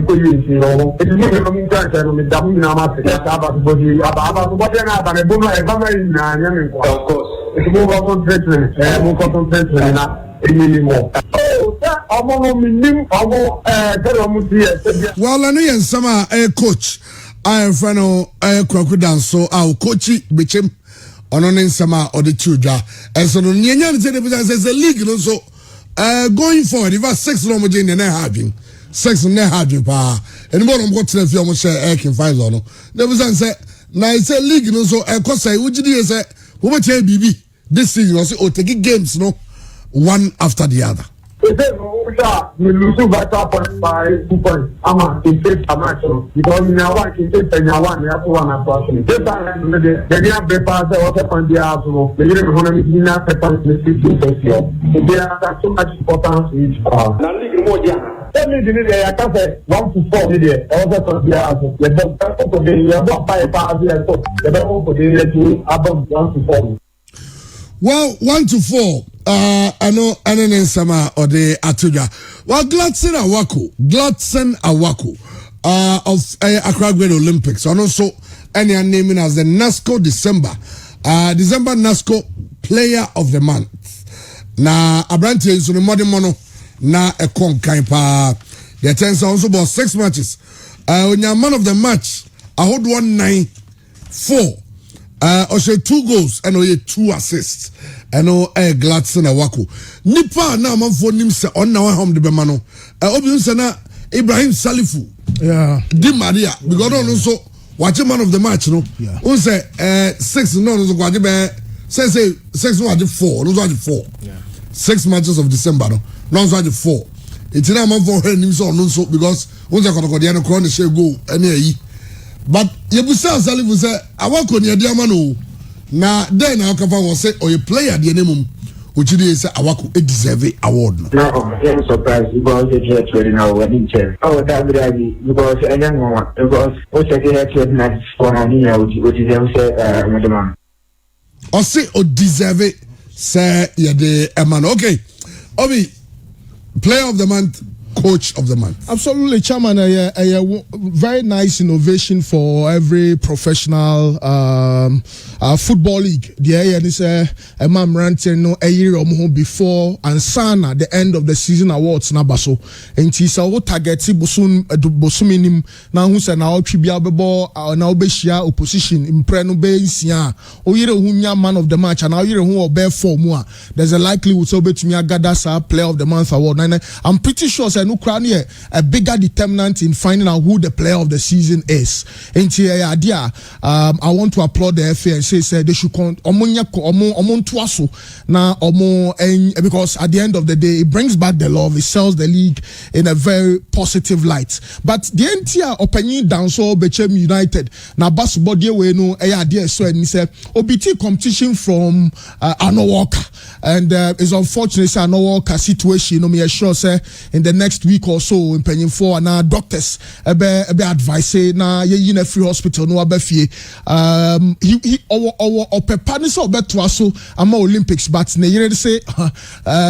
Korea, you know, it's not a meantime with Damina, about of course. It's more concentration. More concentration. Anymore. Well, I know some coach. I am friend Kwaku Danso. Our coach became on sama or the children. And so the says the league also going forward. If I 6 Romogen and having 6 and having power. And more on what the film share can find on. There was answer. Now it's a league, no so I could say, which is a what BB this season also take games no one after the other. We lose by 2 points. I'm in face a match because now I can take and one we have to one after. This time the have the pass was on the arsenal. The little economy in that pattern is 50%. They are so much importance to each now league more tell me the I can say 1 to 4 there. Also from the arsenal. The doctor for the year about 5 pass there. So the doctor for the year to above 1 to 4. Well, 1 to 4. I know Anen Sama or the Atuja. Well, Gladson Awako of Accra Great Olympics. And also, any naming as the NASCO December NASCO Player of the Month. Na Abrante is on the modern mono na a con kaipa. The attendance also about 6 matches. When you're man of the match, I hold 194. Oshe 2 goals and 2 assists. And Gladson Awako. Nipa na manfo nim se on na wa hom de bema no. Obi se na Ibrahim Salifu. Yeah. Di Maria because no so watch man of the match no. Yeah. Un say 6 no so kwaje be say 6 no ade 4 no so ade 4. Yeah. 6 matches of December no so ade 4. It's na manfo nim so no so because un say Kotoko de no crown the share goal ene ayi. But Yebusa Salifu say Awako ne de ama no. Na then I can say or a player the name ochidi say awako deserve award no. No, I'm surprised because the church really now wedding chair. Oh, that would be because I don't know because what's the church not for an year which is them say madam. Or say or deserve it say the man. Okay. Obi, player of the month, coach of the month. Absolutely, Chairman. A very nice innovation for every professional football league. The area is a man ranting no a year or more before and sana the end of the season awards nabaso. And tisa o targeti bosuminim na who say na tribia bebo na obeshia opposition impreno be nsia. O yire hunya man of the match and o yire hu obe form. There's a likelihood so betumi gather sa player of the month award. I'm pretty sure say no crown here a bigger determinant in finding out who the player of the season is. And idea I want to applaud the FA and say they should omontuaso na because at the end of the day it brings back the love, it sells the league in a very positive light. But the entire opinion down so Bechem United na basketball dey we no idea so and say OBT competition from Arno Walker and it's unfortunate say Arno Walker situation no me sure say in the next week or so in penny for na doctors ebe advice na ye in a free hospital no abefie he our opepani so beto so ama Olympics but na yere say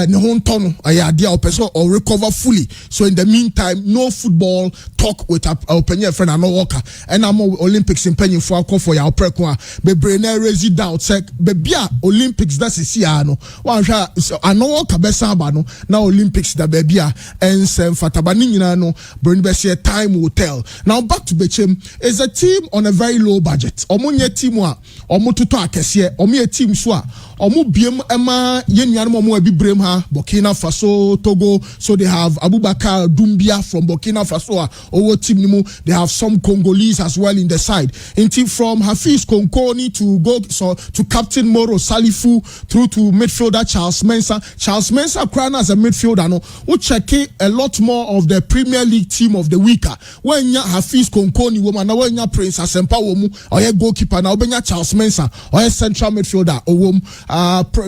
ne ho ntono ayade opeso or recover fully. So in the meantime no football talk with opinion friend Arno Walker and am Olympics in penny for call for your preko be brain raise doubt say be bia Olympics that is here no wan hwa Arno Walker be samba no na Olympics da be bia and fatabani nyina no brain be say time will tell. Now back to Bechem is a team on a very low budget. Omonye team a omototo akese omo team so a omo biem ema yenuanom omo abi brem ha Burkina Faso, Togo, so they have Abubakar Dumbia from Burkina Faso owo team ni mo. They have some Congolese as well in the side. In team from Hafiz Konkoni to Captain Moro Salifu through to midfielder Charles Mensah. Charles Mensah crown as a midfielder no who check a lot more of the Premier League team of the week. When ya Hafiz Konkoni woman na when ya Prince Asempa womu or ya goalkeeper na obenya Charles Mensah or ya central midfielder owom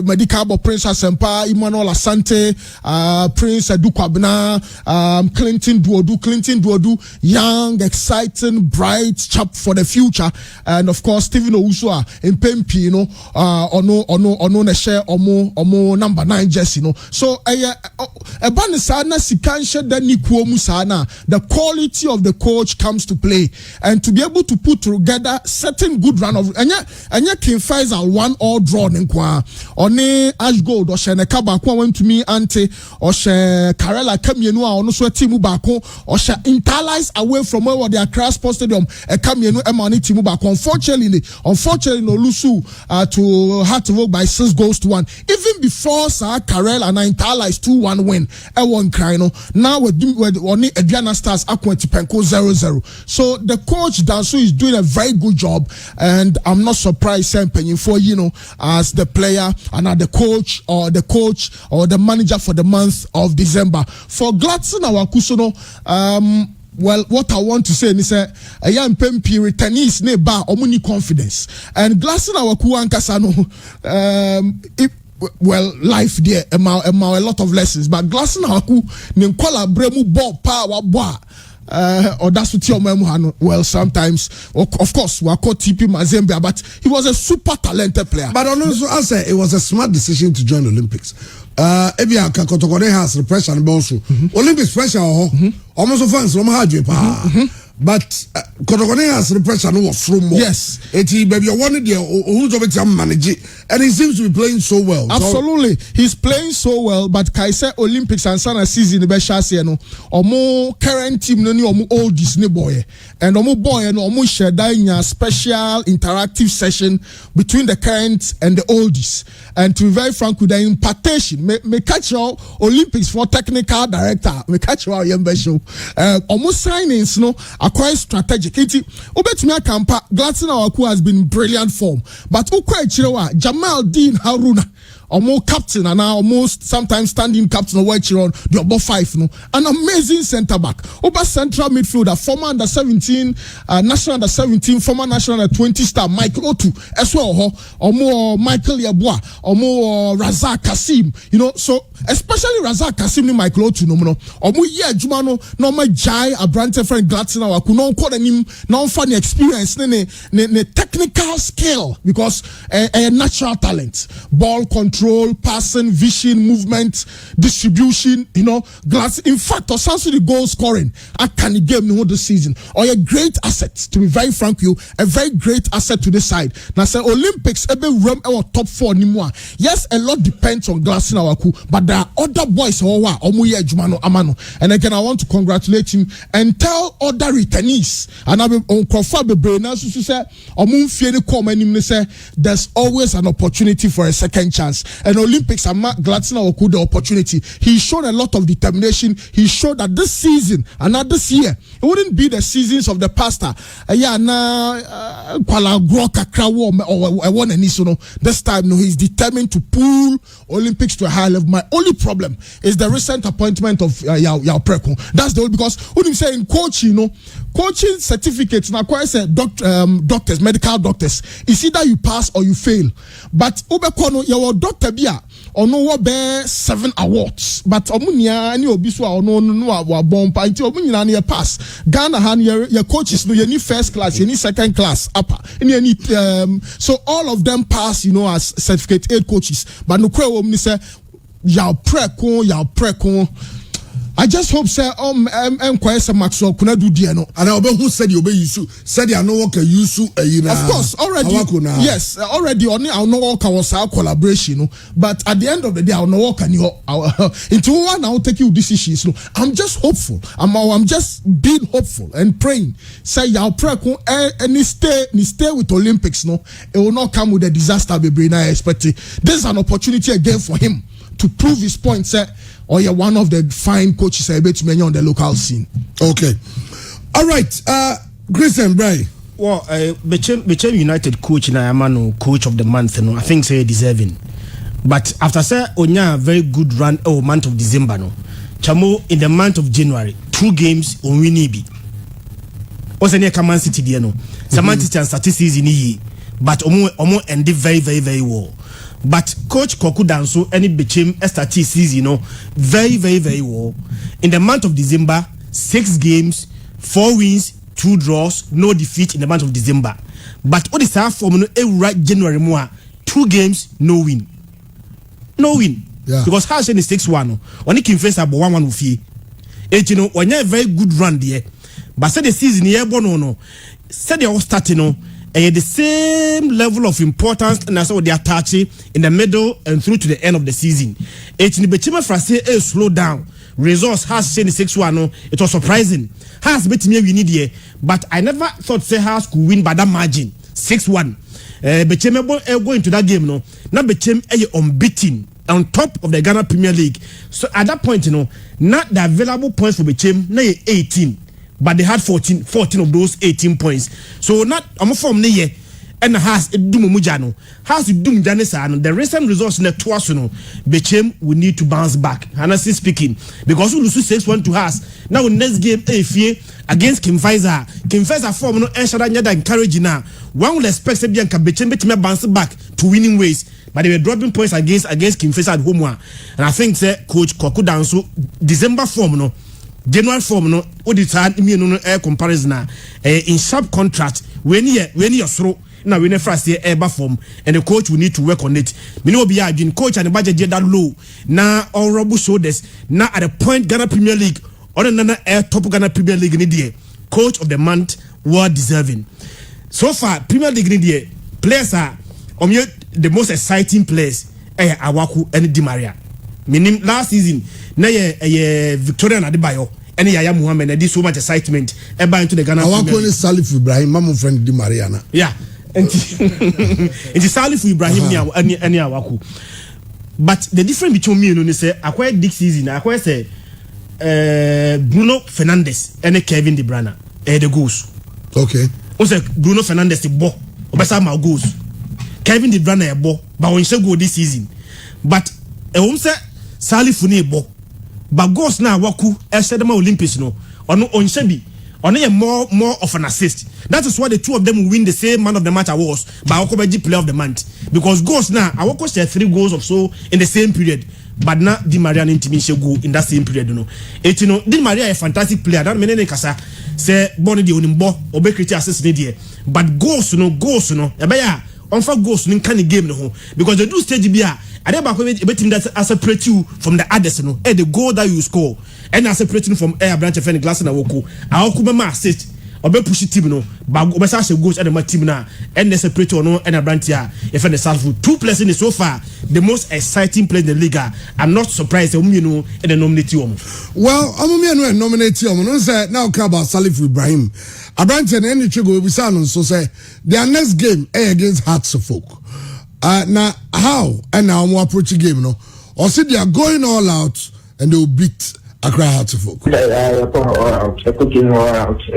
medical Prince Asempa, Emmanuel Asante, Prince Edukwabena, Clinton Duodu, young, exciting, bright chap for the future, and of course Stephen Owusu in Pempi, you know, ono na share omo number 9 jersey, you know. So ebani sana sikanshe da nikuomu sana. The quality of the coach comes to play, and to be able to put together certain good run of anya King Faisal 1-1 draw nkwa oni Ash Gold or shene kaba kwa went to me ante or she Karela kamienu a ono so team baako or she interlies away from where they are Accra Sports Stadium kamienu emani team baako. Unfortunately no lusu to had to work by 6-1 even before Sir Karela and interlies 2-1 win won cry no. Now with only Adriana Stars akwenti penko 0-0. So the coach Danso is doing a very good job, and I'm not surprised saying for you know as the player and the coach or the manager for the month of December. For Gladson Awakusono, well, what I want to say is a young Pempi returnees ne ba omuni confidence, and Gladson Awaku Ankasano well, life there a lot of lessons, but Gladson Awaku ninkola bremu ball power boa. Or that's what your memo. Well, sometimes, of course, we are called TP Mazembe, but he was a super talented player. But also, I say it was a smart decision to join the Olympics. Ebia Kotoko has the pressure and also Olympics pressure. Almost fans from Hajj. But Kotoko has the pressure no from more. Yes, baby, you wanted the who's of it manage, and he seems to be playing so well. Absolutely, he's playing so well. But Kaise Olympics and Sana season the best no or more current team no or more old Disney boy and more boy and almost share a special interactive session between the current and the oldies. And to be very frank with the impartation, me catch your Olympics for technical director, me catch your young show. Almost signings no are quite strategic. Ubetumi Kampa Gladson Awaku has been in brilliant form, but Ukwe Chirewa Jamal Dean Haruna almost captain and almost sometimes standing captain or watching on the above 5 no, an amazing centre back. Over central midfielder, former under 17, national under 17, former national under 20 star Michael Otu as well, or more Michael Yabua, or more Razak Kasim, you know, so especially Razak Kasim ni Michael Otu no, or more yeah Jumano, no my Jai, a brand friend Gladson, or could not call him non funny experience, ne technical skill because a natural talent, ball control, passing, vision, movement, distribution, you know, glass. In fact, or some the goal scoring, I can game the whole season, or a great asset. To be very frank, you a very great asset to this side. Now, say Olympics, ebe run our top 4 anymore. Yes, a lot depends on glass in our coup, but there are other boys who are Omuye Jumano Amano, and again, I want to congratulate him and tell other returnees. And I be on Kofa Bebrena, so say Omunfieni come and say there's always an opportunity for a second chance. And Olympics, I'm glad to could the opportunity. He showed a lot of determination. He showed that this season and not this year, it wouldn't be the seasons of the past. This time, no, he's determined to pull Olympics to a higher level. My only problem is the recent appointment of Yao Preko. That's the only, because when you say in coaching, you know, coaching certificates now quite say doctors, medical doctors. It's either you pass or you fail. But Ubekono, your doctor bia or no what bear 7 awards. But Omunia and you biswa or no bomb pint Omunia and your pass. Ghana han your coaches no you need first class, you need second class upper. And you need so all of them pass, you know, as certificate 8 coaches. But no kwe omni say Yao Preko. I just hope say Kwesa Maxwell kuna do dear no. And I who said you be you said you know okay you of course already yes already on I'll know work was our collaboration no. But at the end of the day I'll know work and you into one I'll take you this issues no. I'm just hopeful. I'm just being hopeful and praying. Say Yao Preko and stay with Olympics no. It will not come with a disaster be I expect it. There's an opportunity again for him to prove his point say or you're one of the fine coaches I bet you on the local scene. Okay. All right. Chris and Bray. Well, became United coach na Yamano coach of the month, you know. I think say deserving. But after say Onya very good run month of December no. Chamo in the month of January 2 games on Winibi. Also near Man City there no. Samantha and statistics in ye. But omo ended very well. But Coach Koku Danso any became SRT season, you know, very well. In the month of December, 6 games, 4 wins, 2 draws, no defeat in the month of December. But what is our form? Right January more 2 games, no win. Yeah. Because how is 6-1? When he came face about 1-1 with you, you know, when you have a very good run there. But said the season here, no. Said they all starting, you know. The same level of importance and that's what they are touching in the middle and through to the end of the season. It's in the Bechima Frase slow down. Results has seen the 6-1. It was surprising. Has bet me we need here, but I never thought say House could win by that margin. 6-1. Bechima go into that game no. Now Bechim unbeaten on top of the Ghana Premier League. So at that point, you know, not the available points for Bechim, now 18. But they had 14 of those 18 points. So not I'm from near and has a dumujano. Has dum janisa the recent results in the Tuasuno. Bechem we need to bounce back. Honestly speaking. Because we lose 6-1 to us. Now next game against Kim Pfizer form no Eshada encouraging now. One will expect Bianca Bechem to bounce back to winning ways. But they were dropping points against Kim Pfizer at home. And I think Coach Koku Danso December form no. January form no what it had no air comparison in sharp contract when you're through now we never see air form and the coach will need to work on it. Me no be arguing coach and the budget that low now all rubble shoulders now at the point Ghana Premier League or another air top Ghana Premier League in the coach of the month were deserving. So far Premier League in the players are the most exciting players Awaku and Di Maria. Meaning last season na Victoria Adebayo and Yaya Muhammad and did so much excitement into the Ghana. I want Salif Ibrahim, my friend Di Mariana. Yeah. And it's Salif Ibrahim any Awaku. But the difference between me and say acquire this season, acquire say Bruno Fernandes and Kevin De Bruyne the goals. Okay. Also Bruno Fernandes the ball. Obasa my goals. Kevin De Bruyne a ball, but when she go this season. but say Salif ni bo but goals na waku them Olympics no ono onshabi ono more of an assist. That is why the two of them will win the same man of the match awards but Awokobeji player of the month because goals now Awoko share 3 goals or so in the same period but now Di Maria intimidation go in that same period Di Maria a fantastic player that many kasa say born the onimbo obe create assist ni but goals ebeya onfa goals no kan game no because they do stage bia ade ba ko be team that separate you from the others the goal that you score and separating from air branch of any glass na woko Awoko be ma assist obe push team no ba obe sa goals and my team na and the separate no and a branch here if the South 2 players in so far the most exciting player in the league. I'm not surprised and the nominate you well I'm nominate you no say now talk about Salif Ibrahim a branch and any trigo we say so say their next game against Hearts of Oak now how and now more approach the game no or see they are going all out and they will beat Accra Hearts of Oak. Cooking all out. The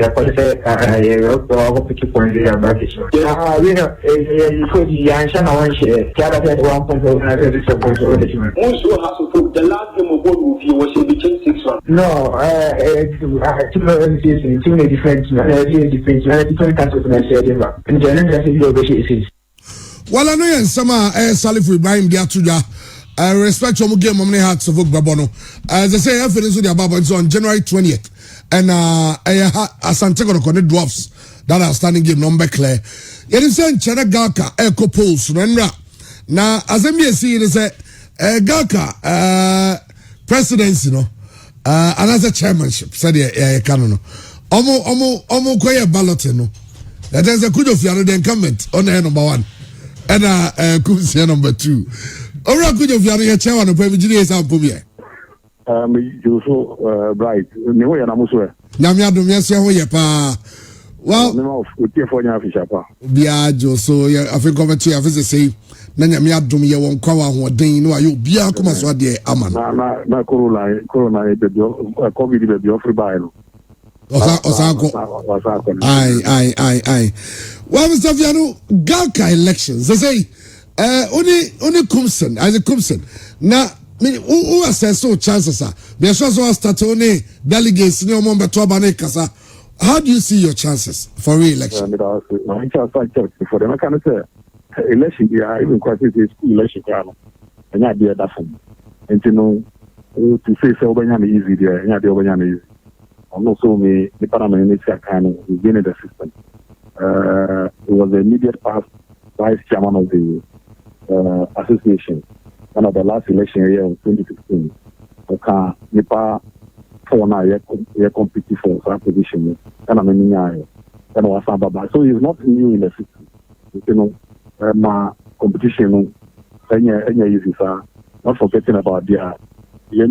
last game of board with you was in between 6-1. No, well, I know some Salif Ibrahim Diatuja. I respect your game on Hearts of Oak Babono. As I say, I finished with the Babons on January 20th. And Asante Kotoko Dwarfs that outstanding game number clear. It is saying Chena Gaka Echo Pulse Renra. Now, as I see it is a Gaka presidency, another chairmanship. Said Canon. Omo Koya Ballotin. That is a good of your incumbent on the number 1. And Kumsia number 2. Ora kujo fiano ya chairman no pemi jini esa mpobia you so bright me ho ya na muso e nyame adom ya se ho ye pa well me ma otie fo nya afisha pa bia jo so ya afin commentary afise sei na nyame adom ye won kwa ho den no ayo bia kuma so ade ama na corona e bedo covid be bio free buy no Osako. Aye. Well, Mr. Fiano, Galka elections. They say, only Kumsen, as a Kumsen. Now, who has so chances are? There should also start only delegates, no more Betobane Kasa. How do you see your chances for re-election? For them, I can't say election, even quite a school election, and I did that for me. And to say so, easy there, and I did easy. I'm also the parliament kind of within the system. He was the immediate past vice chairman of the association. One of the last election year of 2016. Okay, Nipa for now year competing for that position. And I'm in and was Baba. So he's not new in the system. My competition any easy sir. Not forgetting about their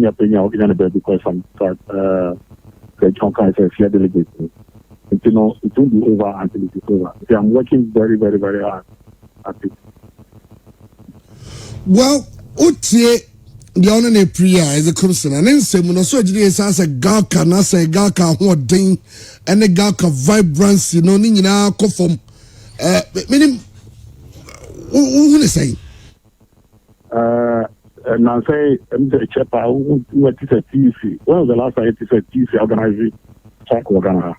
opinion because some the Chonka is a fair delegate. It won't be over until it is over. So I'm working very, very, very hard at it. Well, Utie, the honor prayer is a concern. And then say, Monoso, as a Gaka, Nasa, Gaka, what ding, and a Gaka vibrancy, no Nina, Kofom. Meaning, who is saying? And I say, the chapter, what is a TC? One of the last time it is a TC organizing talk organ.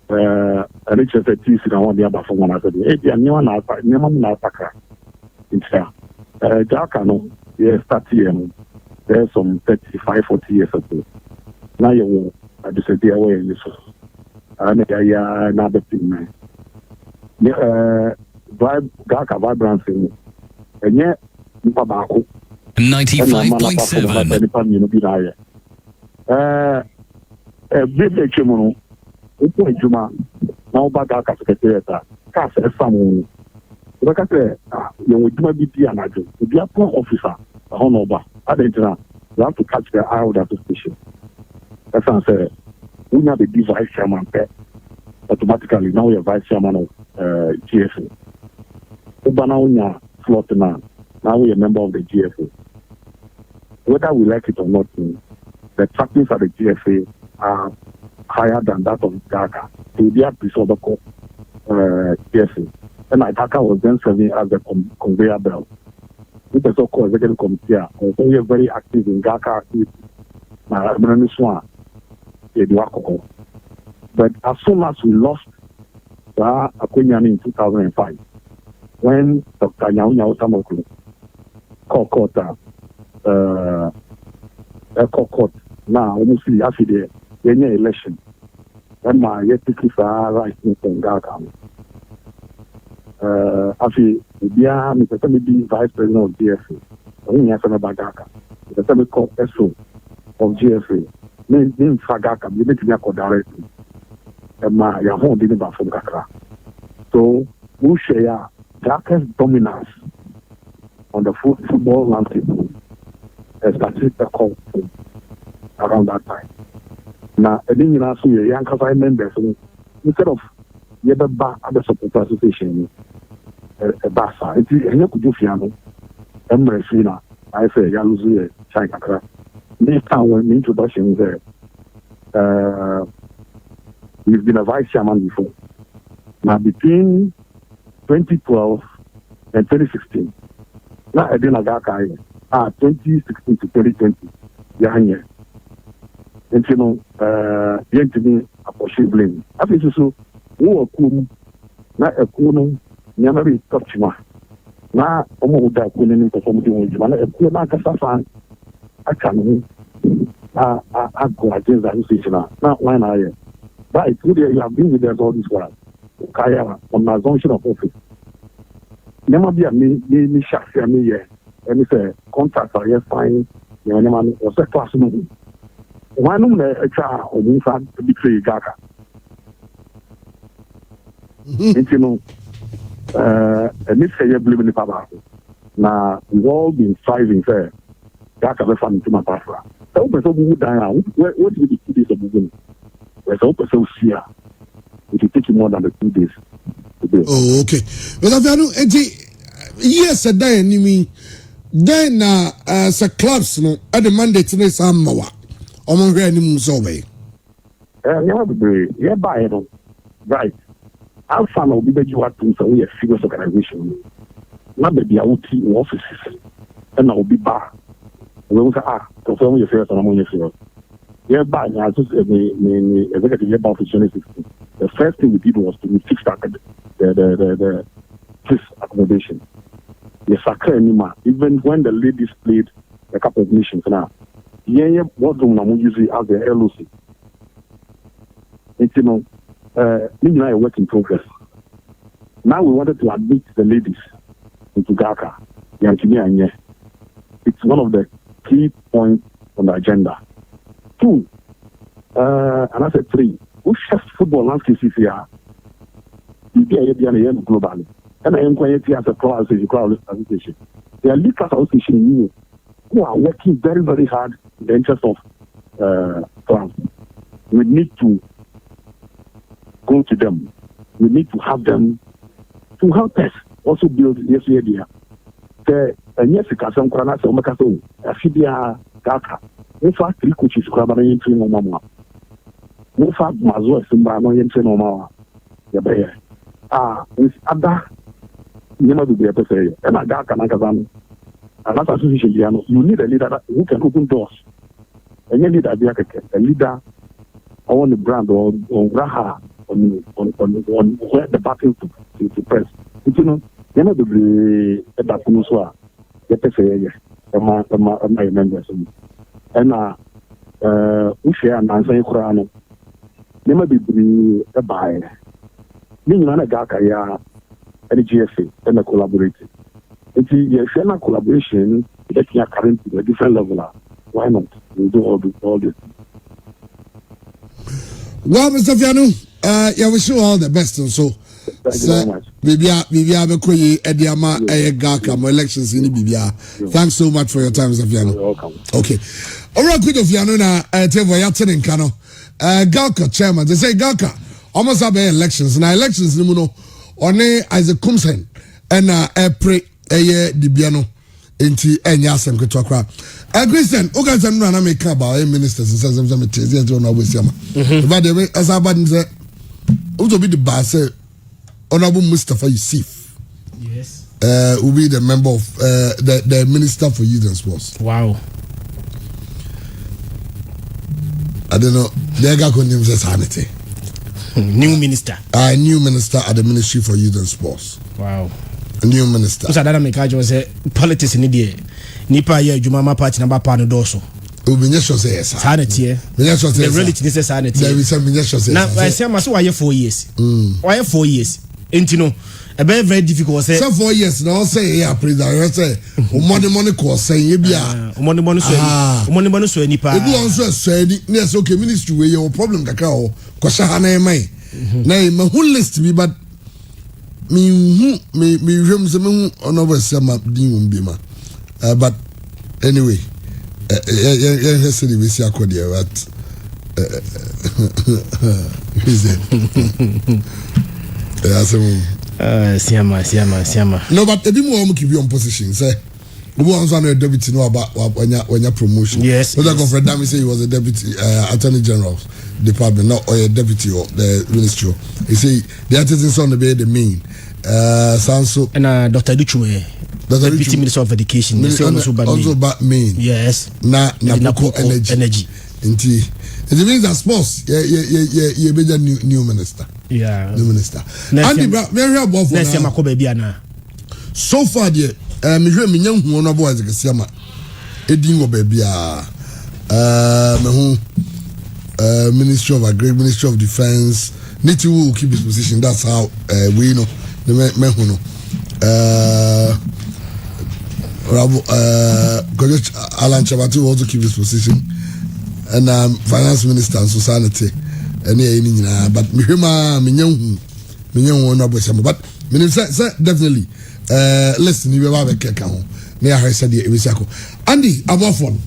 And it's a TC, I want the other for one. I said, hey, the new one, it's there. Jackano, yes, 30 years. There's some 35, 40 years ago. Now you will, I just said, away in this. And another thing, man. Gaka vibrancy. And yet, 95.7. Bebe Chimono, Upo Juma, now Bagaka Secretary, Cass, some. Like I said, you would not be an adult. If you are poor officer, a honorable, you have to catch the eye of that station. That's what I said. We now be vice chairman, automatically, now you're vice chairman of GFA. Ubana slot now. Now we're a member of the GFA. Whether we like it or not, the trappings at the GFA are higher than that of Dhaka. So they are preserved GFA. And Dhaka was then serving as the conveyor belt. we also call executive committee. So we are very active in GACA activity. But as soon as we lost Akunyani in 2005, when Dr. Nyaunya Otamoklu called court, now almost after the election, when my ethics are right in GACA. After Mr. be vice president of GFA, only has a bagaka. Mr. called SO of GFA. Name Fagaka, you make me a directly. And my home didn't back from Kakra. So, we share darkest dominance on the football landscape, especially the call around that time. Now, I didn't ask you, young Kasai members, instead of Yeba at the support association, a bassa, it's a good piano, Emresina, I say, Yaluzu, China. This time when introduction there, we've been a vice chairman before. Now between 2012 and 2016, now I didn't got 2016 to 2020, yeah, here. And you know, to me, a possible blame. I think so. Who are cool? Not a cool, never be touched. Now, almost that winning performing with man, a cool man can suffer. I can go against that decision. Now, when I but it's good you have been with us all this while. Kaya on my assumption of office. Never be a me shaky me here. And it's a contract or yes fine, you know, or set class movie. Why not a child or move to betray Gaga? And you know, and this year believe in the Papa. Now, we've all been striving there. Gaga will find to my papa. So, we would die out. What do we do this of moving? We're so here. It will take you more than the 2 days. Oh, okay. But if you yes, a day, you mean, then, the clubs, no, at the Monday to this, I'm more. I'm ready to survey. Yeah, by it. Right. I'll find out the you are to say a figures organization. Not the OT offices. And I'll be back. We will say, confirm your affairs and among your yeah, by I just the executive year about 2016. The first thing we did was to fix the accommodation. The sacre anymore. Even when the ladies played a couple of nations now, yeah, what do we usually as the LOC? It's you know, me a work in progress. Now we wanted to admit the ladies into GACA. It's one of the key points on the agenda. 2, and I said 3. Who chefs football landscape is here? You be globally. And I am going to as a crowd association. There are league class association who are working very, very hard in the interest of France. We need to go to them. We need to have them to help us also build this idea. And yes, because some Corona, some Macaso, Afibia, Gaka. In fact, 3 coaches who have been training on Mama. In fact, Mazo, Simba, no train on Mama. With other, you know, to be a person. And I got Kanakazan. And that's association, you need a leader who can open doors. And you need a leader on the brand or Raha on where the battle to press. You know, you know, to be a Bakumuswa, get a say, my members. And we share an answer Kurano. Never be a buyer. Meaning, I got a GFA and a collaborating. If you share a collaboration, that you are currently at a different level. Why not? We do all this. Well, Mr. Fianu, yeah, wish you all the best and so. Thank you very much. Bibia Bekoye Ediama Gaka elections in Bibia. Thanks so much for your time, Mr. Fianu. You're welcome. Okay. All right, good of Fianu na Tevo Yatin in Kano. Gaka chairman, they say Gaka almost have elections. Now elections no one as a Kumsen and pre Dibiano into Enyasem Kotoko. Christian, Ogasan Rana make about ministers and says them don't always yama. But the way as I badn't say, also be the boss. Honorable Mustafa Yusuf. Yes. will be the member of the Minister for Youth and Sports. Wow. I don't know. The guy called him Asante. New minister. New minister at the Ministry for Youth and Sports. Wow. A new minister. So that make I just say politics in the nipa ye Jumama party number pa no doso. Obinya sure say yes. Sanity. The reality is sanity. There is some sure say. Now I say ma so why 4 years. Why 4 years? Entino a very difficult say. So 4 years now say yeah president say money cost say ye bia. Money so nipa. Ebu on so say ni say okay ministry we your problem kakra o kwasha ha na mai. Na me who list bi but me hwem se me ono ba se ma din won bi ma. But anyway, yeah say we see akodi but who's it? Siama. No, but ebi mo keep you on position. Say, we want to know a deputy know about when your promotion. Yes. So that Governor Dami say he was a deputy Attorney General's department, not or a deputy or the ministry. He say the artisans on the be the main. Sanso and Dr. Duchue, Deputy Minister of Education. Also about main. Yes. Na energy. Indeed. It means that sports, yeah, be the new minister. Yeah. New minister. Andy, very about for so far, dear, me hear me young one of boys, Siama, Edingo baby, Ministry of Agri, Ministry of Defense, need to keep his position. That's how we know the Mehuno. Alan Chabatu also keep his position. And finance minister and society and but but definitely listen you have a cake Andy above one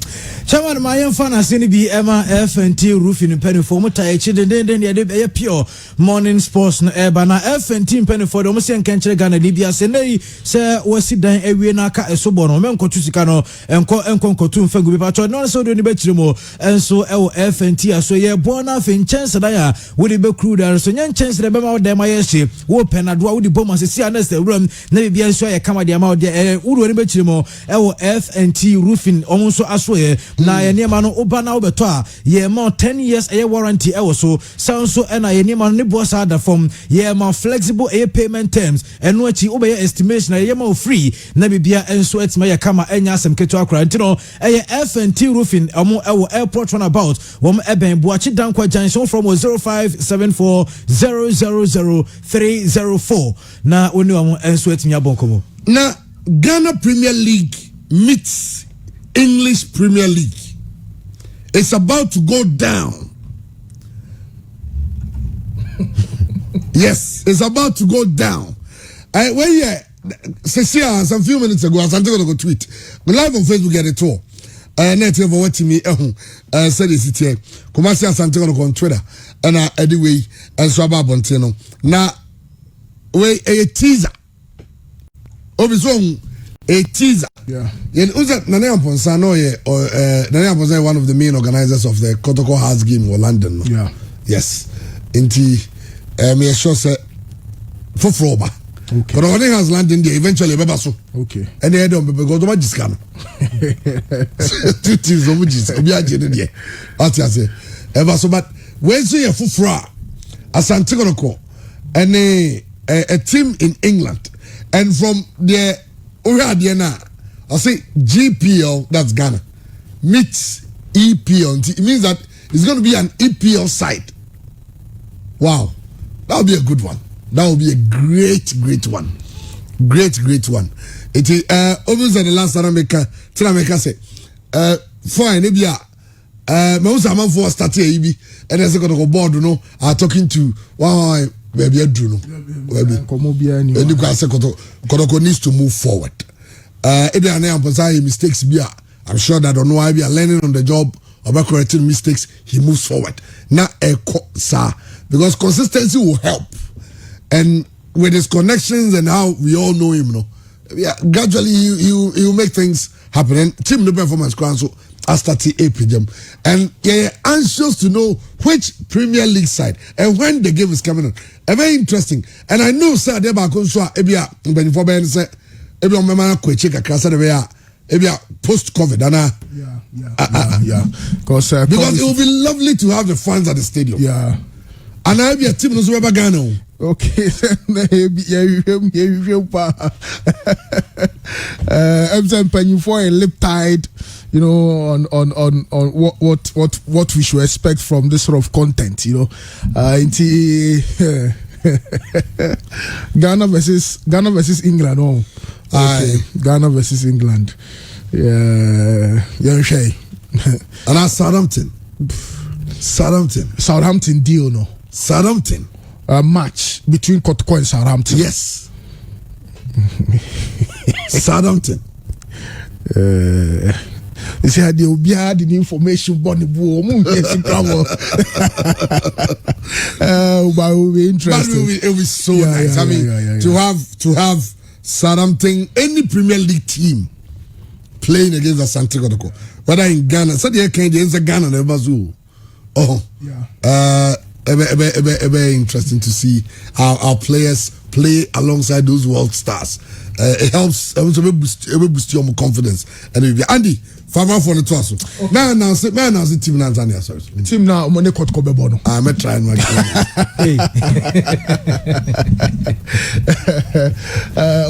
Chairman my fantasy ni bi Emma FNT roofing penny for muta echi den pure morning sports no eba na FNT penny for dem se nkenche Ghana ni bia se nei se wasi dan awie na aka esobo no menkotu sika no enkonkotu mfagu bi pacho no so do ni be kire mo enso e wo FNT aso ye bona fe chance da ya wo de be crew da so nyen chance da be ma wo dem aye hye wo penado wo de boma se sia na se room na bia nso ye kama de ma wo de wo ni be kire mo e wo FNT roofing omonso aso ye na ye niema no oba na obeto a ye ma 10 years ye warranty e wo so sanso e na ye niema no ne boss ada form ye ma flexible payment terms eno achi obe ye estimation ye ma free na bibia enso etima ye kama enya asem keto akra ntino ye FNT roofing omo e wo airport runabout wom eben buachi dankwa junction from 0574000304 na oni omo enso etima bonkomo na Ghana Premier League meets English Premier League. It's about to go down. Yes, it's about to go down. Some few minutes ago, Asante go tweet. We live on Facebook at it all. Net over what me said is here. Kumasi Asante go on Twitter. And anyway, and so about Bonteno. Now, we a teaser. Obviously, a teaser. Yeah. Nane Amponsano one of the main organizers of the Kotoko House game in London. No? Yeah. Yes. Inti me sure say for Froba. Okay. But when has London there eventually bebaso. Okay. And they don't because the magic scam. 2 teams of magic. Obi agene there. What you say? Ever but when so you fufra Asante Kotoko and a team in England and from there I say GPL, that's Ghana, meets EPL. It means that it's going to be an EPL side. Wow, that will be a good one. That will be a great one. Great one. It is obviously the last time I say, fine, maybe most of them for starting EB, and as I go board, you know, are talking to wow, baby, Bruno, baby, and you can say Kotoko needs to move forward. Mistakes be I'm sure that don't know why we are learning on the job about correcting mistakes. He moves forward now, because consistency will help, and with his connections and how we all know him, gradually you make things happen. And team the performance council has started them, and anxious to know which Premier League side and when the game is coming on. Very interesting, and I know sir, ebi on mema ko eche kakra say be ya ebi post covid ana yeah because it will be lovely to have the fans at the stadium and I be a team no so be Ghana okay I'm paying for a lip tide, you know, on what we should expect from this sort of content, you know. Ghana versus England. Oh, okay. Ghana versus England. Yeah, Shay. And that's Southampton deal, no. Southampton. A match between Kotoko and St0rms. Yes. Southampton. They say they will be had the information bonny boom. Yes, but it will be interesting. But it will be so nice. I mean, to have Southampton, any Premier League team playing against Asante Kotoko, whether in Ghana, so they can against Ghana never zoo. Oh, very interesting to see our players play alongside those world stars. It helps boost your confidence. And Andy, farmer for the toss. Man, announce the team now. Sorry, team now. Money Kotoko bebono. I'm trying my.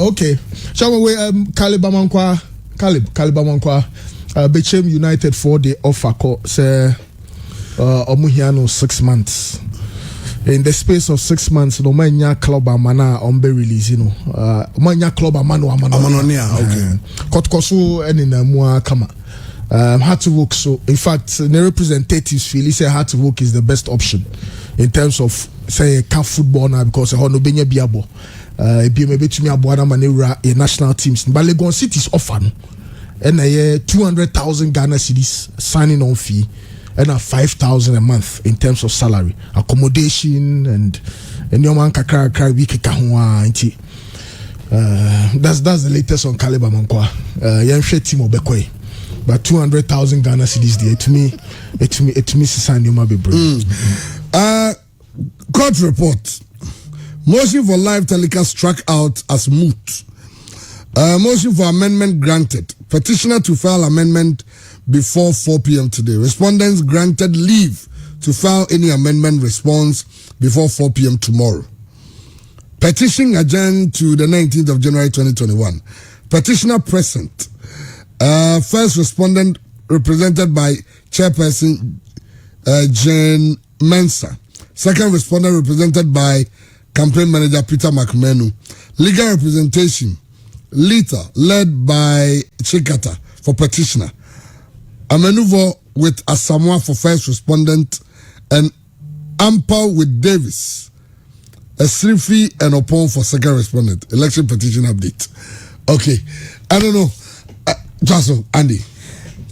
Okay. Shall we Calibamankwa Bechem United 4-day offer call say Omuhiano 6 months. In the space of 6 months, no manya club amana ombe release, you know. Manya club amano. Okay. Kotkoso and in mua kama. Hard to work. So in fact, the representatives feel he say hard to work is the best option in terms of say camp football now because no benye biabo. Be maybe to me abuana manera a national teams. But Legon City is offer no. And a 200,000 Ghana cedis signing on fee. And 5,000 a month in terms of salary, accommodation, and your man kakra wiki kahua. That's the latest on Calibamankwa. Yanshe Timo Bekwe, but 200,000 Ghana cedis there to me. It me sign you be brave. Court report: motion for live telecast struck out as moot. Motion for amendment granted. Petitioner to file amendment before 4 p.m. today. Respondents granted leave to file any amendment response before 4 p.m. tomorrow. Petition adjourned to the 19th of January 2021. Petitioner present. First respondent represented by Chairperson Jane Mensah. Second respondent represented by Campaign Manager Peter McMenu. Legal representation led by Chikata for petitioner. A maneuver with Asamoah for first respondent and Ampal with Davis. A Srifi and Opon for second respondent. Election petition update. Okay. I don't know. Jaso, Andy.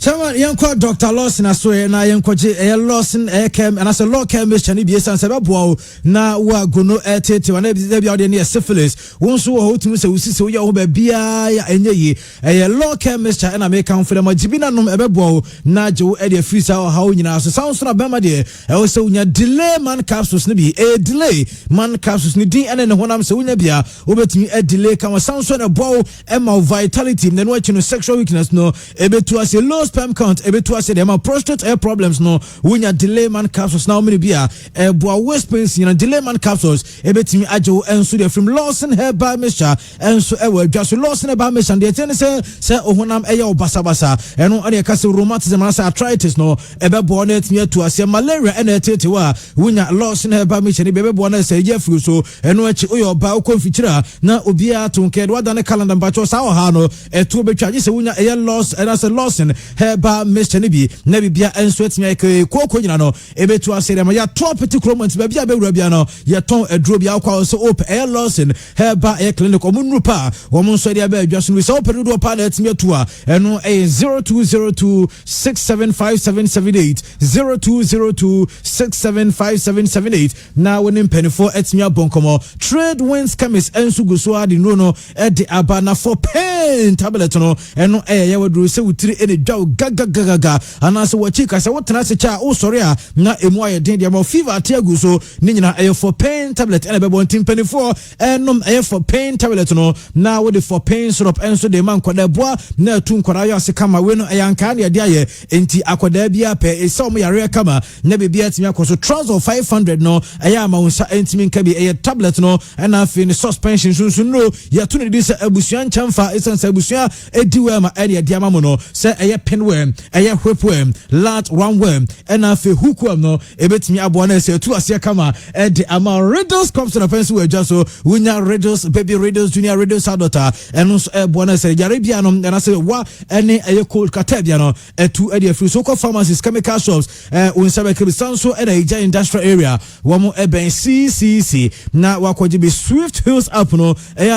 Chairman, Yanko Dr. Lawson Asoe na Yanko Lawson Kem and as a law commission be a Sababo na wa gono tete when they be out near syphilis. Once who hold to so ya obe bia enye a law chemist and I make count for the Majibina num ebebo na jo e de free sao how nyina so sounds na bema de e also nya delay man capsules ni bi e delay man capsules ni din ene ne honam so nya bia obetimi e delay kan sounds na bo e ma vitality ne no achi no sexual weakness no ebetu as a low sperm count ebetu ase dem prostate air problems no wunya delay man capsules now many bia e boa waist pains you know delay man capsules ebetimi ajo enso de from Lawson herbal mixture enso e wa dwa so Lawson herbal mixture de ten say ohunam e ya obasabasa eno ade ka se rheumatism and arthritis no ebebo na etimi atu ase malaria ena etete wa wunya Lawson herbal mixture de bebo na say je fru so eno achi oyo ba okonfitira na obia tonke de wada ne calendar bacho sa o ha no etu betwaje se wunya e loss and as a Lawson herbal mixture ni bi na bibia enso etimi ke koko nyina no ebetu ase dem ya top particular moment ba bia bewura bia no ya ton eduro bia kwa so op air Lawson herbal air clinic omunrupa omun so dia ba adwaso no so opedu do pa na etimi atu a eno 0202675778 0202675778 na wonim penifo etimi abonkomo trade winds chemist enso guso ade no e de abana for pain tablet no eno ye waduru se wutiri ene dwa gaga anase wachika se wotena se cha o sori a na emu aye den dia ma fever atiagu so ni nyina aye for pain tablet ene bebo ntimpani4 enom aye for pain tablet no na wo de for pain syrup enso de man kwada boa na atu nkwara yo ase kama we no ayanka na de aye enti akwada bia pe ese o yare kama na bibia atimi akoso trouser 500 no aye ama unsa entimi nka bi aye tablet no na afi ni suspension sunsun no ya tu ne di se abusuan chamfa esense abusua ediwe ma ene de ama mo no se aye pinworm aye whipworm lat roundworm na afi hookworm no ebetimi abo na se tu ase kama de ama riddles comes to the pencil we just so winya riddles baby riddles junior riddles adota eno so ebo na se yare bia no na se wa ene aye cold katabia no etu ede free so pharmacies chemical shops unsabe kristanso ena ija industrial area wamo eben CCC na wakoje be Swift Hills app no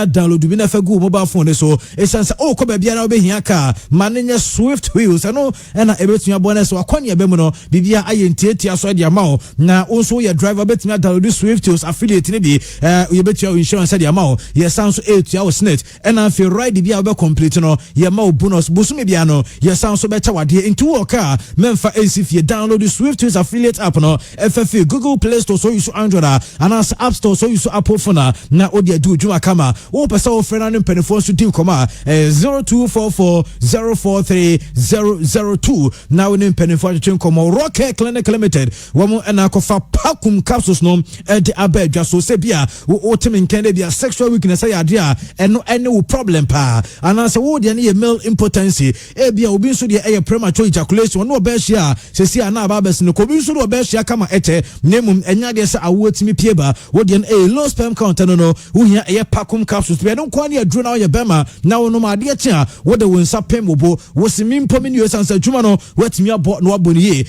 download bi na fa go mobile phone so esanse ko ba bia na obehia ka manenya Swift Hills eno ena ebetua bonus wakwane ebem no bibia aye ntiatia so de amao na onso ye driver betua download Swift Hills affiliate ne bi ye betua insurance de amao ye sanso etua osnet ena fe ride bia obe complete no ye ma bonus bosumi bia no ye sanso be cha wade into worker memfa ensifie download Swift Hills affiliate app no FF Google Play Store so use Android and as App Store so use Apple phone na odi adu juma kama wo pesa wo frena no penefo so di koma 0244043002 na wo ne penefo twin koma Rocket Clinic Limited wo mo na kofa pakum capsules no de abedwa so se bia wo temi nkende bia sexual weakness ya de a eno ene wo problem pa anase wo de ne male impotency e bia obi so de premature ejaculation no be hia se si ana babes no ko bi so do be hia kama eche nemum enya de se awo timi pieba wo de low sperm count no wo hia pakum capsules be no kwa ne adru na ye bema na wo no ma de chia wo de won sapem obo wo simi mpomi ne yosansa dwuma no watimi abo no aboni ye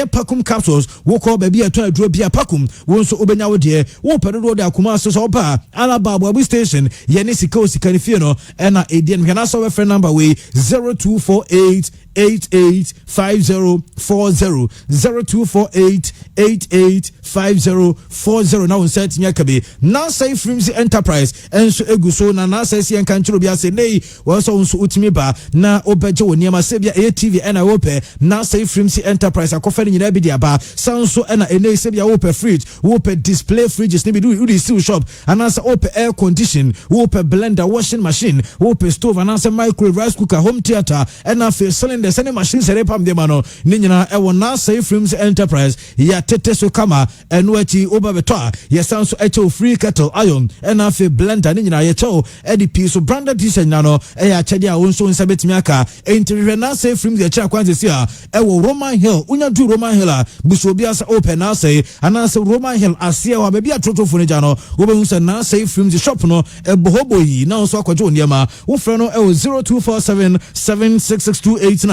pakum capsules wo ko ba bia to adru bia pakum wo so obenya wo de wo pedo do de akuma so so ba ala babu station ye ne sika osika ne fie no na edien hwana so we friend number we 0248 885040 0248885040 now set me akabe na say Frimzi Enterprise enso eguso na say si enkanchiro bia se nei wo so unso utimi ba na obeje woniema se bia TV na wope na say Frimzi Enterprise akofa ni nyina bi dia ba sanso na enei se bia wope fridge wope display fridges ni bi do seal shop anasa wope air condition wope blender washing machine wope stove anasa microwave rice cooker home theater na fe the same machine sere pam de mano ni nyina ewo na say Frimzi Enterprise ya tete so kama enu achi oba beto ya sanso echo free kettle iron ena fe blender ni nyina ye cho edp so branded t-shirt na no ya chede a wonso nsa betimi aka entire na say Frimzi echa kwanze si a ewo Roman Hill unya du Roman Hill a buso bia sa open na say anase Roman Hill asia wa be bia trotofo ne ja no wo be hu say na say Frimzi shop no ebohobo yi na so akwaje oniema wo frɛ no ewo 0247 766289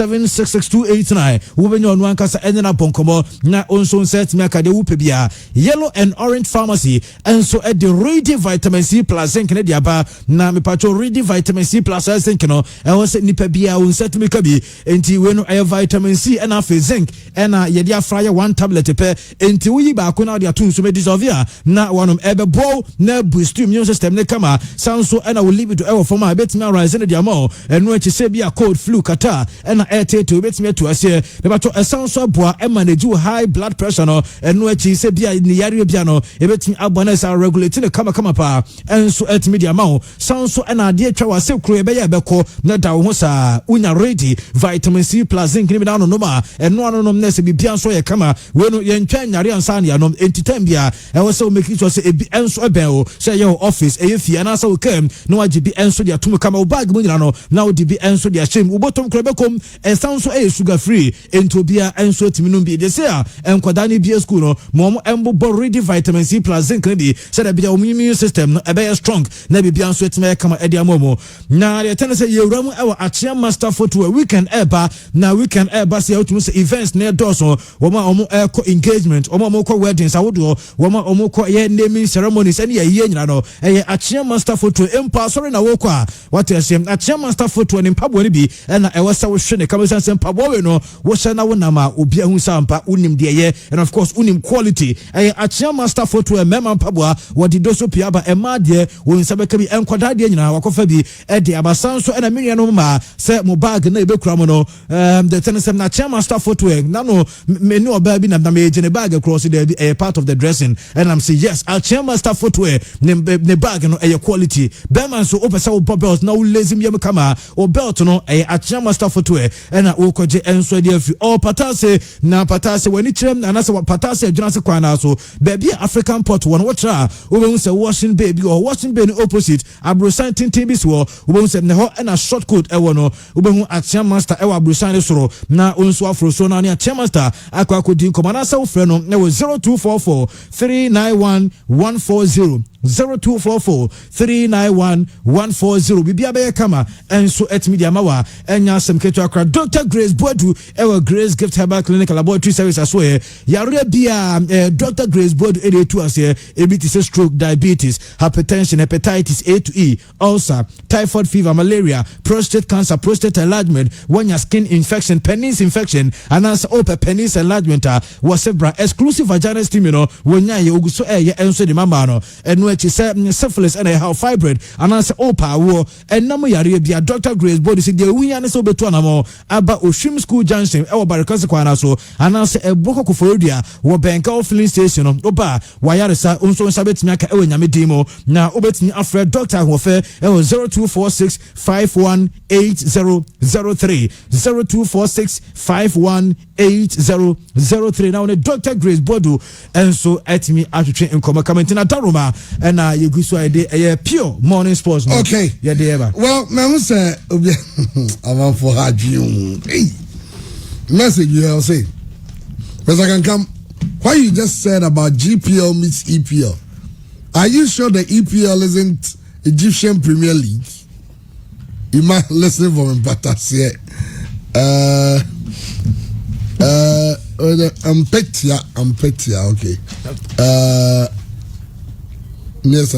0247766289 wobenya onu ankasa enena bonkomo na onso set me akade wo pebia yellow and orange pharmacy enso e de ready vitamin C plus zinc ne diaba na me pacho ready vitamin C plus zinc no e wo se nipa bia on set me kabi enti we no e vitamin C and afi zinc ena ye dia fraya one tablet pe enti wo yi ba ko na dia tun so me dissolve na wonom ebe bro na boost immune system ne kama sanso ena wo libido e wo forma betima rise ne dia mo enu echi se bia cold flu kata ena airtete betime to ase be bato esanso aboa e manage high blood pressure no enu echi se bia ni yare bia no e betime abona sa regulate ne kama pa enso etime dia ma sanso ena ade atwa wase kro e be ya beko na da wo sa unya ready vitamin C plus zinc ni bi na no ma enu anu no na se bi bia so ye kama we no ye ntwa nyare ansa ne ya no entitam bia e wo se o make it so se e bi enso e ben o se ye office e ye fie na sa wo kem no waji bi enso dia tum kama o bag mu nyina no na wo di bi enso dia shem ubotom krobekom ensanso e sugar free ento bia enso timinum bi de se a enkwada ne bia school no mom embo ready vitamin C plus zinc ne bi se da bia immune system no e be strong na bi bia enso etima kama e dia momo na de tene se yewram e wa achia master photo a weekend eba na weekend eba se otum se events ne doso woma omo eco engagement omo ko weddings awodo woma omo ko ye naming ceremonies ene ye nyina no e achia master photo empa sorry na wo ko a what you say achia master photo nso ne mpaboa no bi na ɛwɔ sɛ wohwɛ ne kamisa sɛ mpaboa we no wohyɛ na wonam a obi ahu sampa unim de ye and of course unim quality Achia master photo mema mpaboa wɔde doso piaba ɛma de wɔn nsabeka bi enkwada de nyina wakɔfa bi ɛde abasan so ɛna menua no ma sɛ mo bag na ebekura mo no the tennis na Achia master photo na no me no oba bi na me gene bag across there be a part of the dressing and I'm say yes Achia master photo ne bag no quality Berman so opesa wo belt na wo lazy me kama o belt no Achia master photo ɛna wo koje enso de afi o patase na patase wani kyerem na se patase adwuna se kwan na so baby African pot one water wo be say washing baby or washing baby opposite abrosan tintin bi so wo be say ne ho na short coat ɛwɔ no wo be hu Achia master ɛwɔ abrosan ne soro na onso afro so na ne Achia master akwa akodi nkomana se wo frɛ no na wo 0244 391 140 0244 391 140 bibia be kama enso et media mawa enya sem keto akra Dr. Grace Bodu ewa Grace Gift Herbal Clinic Laboratory Service aswe yare bia Dr. Grace Bodu edetu ase ebiti se stroke, diabetes, hypertension, hepatitis A to E, ulcer, typhoid fever, malaria, prostate cancer, prostate enlargement, when your skin infection, penis infection, and answer open penis enlargement wasebra exclusive vaginal stimulation when ya uguso ye enso de mama no enu echi se syphilis and how fibroid and answer opa wo enam yare bia Dr. Grace Bodu se de wunya ne so betu anamo aba Oshim School Junction e wo Barikasi kwana so and answer e boko koforodua wo Benka filling station oba wayare sa onso nsabetimi aka e nyame dimo na obetimi afre Dr. Hofe e 0246 518003 0246 518003 now Dr. Grace Bodu enso etimi atwetwe nkoma kamentina daroma na yeguso ide pure morning sports no okay yeah dey ever well now say obi am for haju message you say because I can come why you just said about GPL meets EPL. Are you sure the EPL isn't Egyptian Premier League? You might listen from Patas I'm Petia, okay. Yes,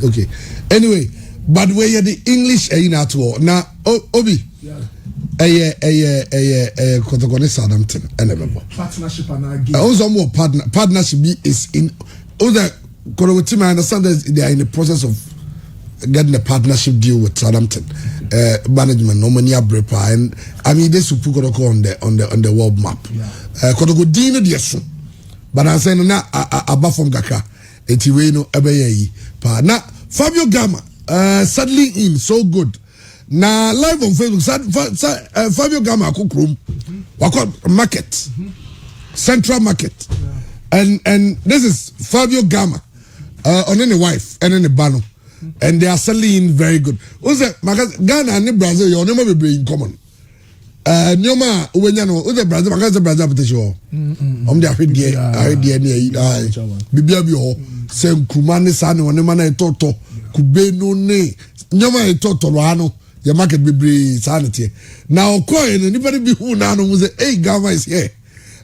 okay. Anyway, but where you the English at all now, Obi. Yeah. Kotoko St0rms and remember partnership and also more partnership is in other Kotoko team. I understand that they are in the process of getting a partnership deal with St0rms management no money abrepa and I mean this will put Kotoko on the world map. Kotoko dino dieso but I say na above from Gaka etiwe no ebeye pa na Fabio Gama sadly in so good. Na live on Facebook, Fabio Gama Kukrum, Wako Market, Central Market, and this is Fabio Gama, on any wife and any bano, and they are selling very good. Who's that? Ghana and Brazil, your name will be in common. Nyoma uwenyano uze Brazil makaza Brazil petition. Omde afidie bibia bi ho se nkrumane sa ne wona na etoto kubenu ne nyoma etoto lo ano the market be sanity. Now coin anybody be who now say hey Gama is here.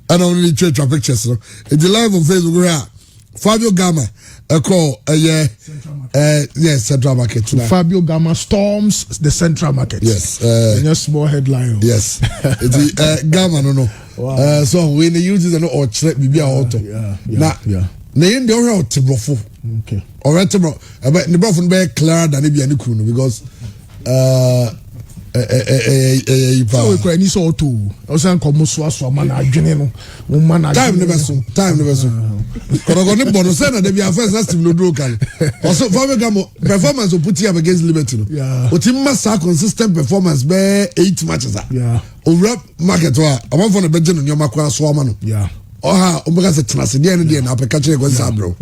And only church pictures. No? It's live on Facebook. Fabio Gama call yes Central Market. Fabio Gama storms the Central Market. Yes. Just small headline. Yes. It's Gama no. Wow. So when they use it or check maybe auto. Yeah. Na yin dey o tibrofo. Okay. Alright tibro. But the brofo be clearer than be any crew because so we cry ni so to o san ko muso aso ma na adwene no mo ma na time never so korogo ni bono say na dey be first last team no do kan also Fabio Gama performance o put him against Liberty no o team massa consistent performance be 8 matches o rap market wa amon for na be no nyoma kwa so ama no oha o be ka say tenase dey na apeka kire go say bro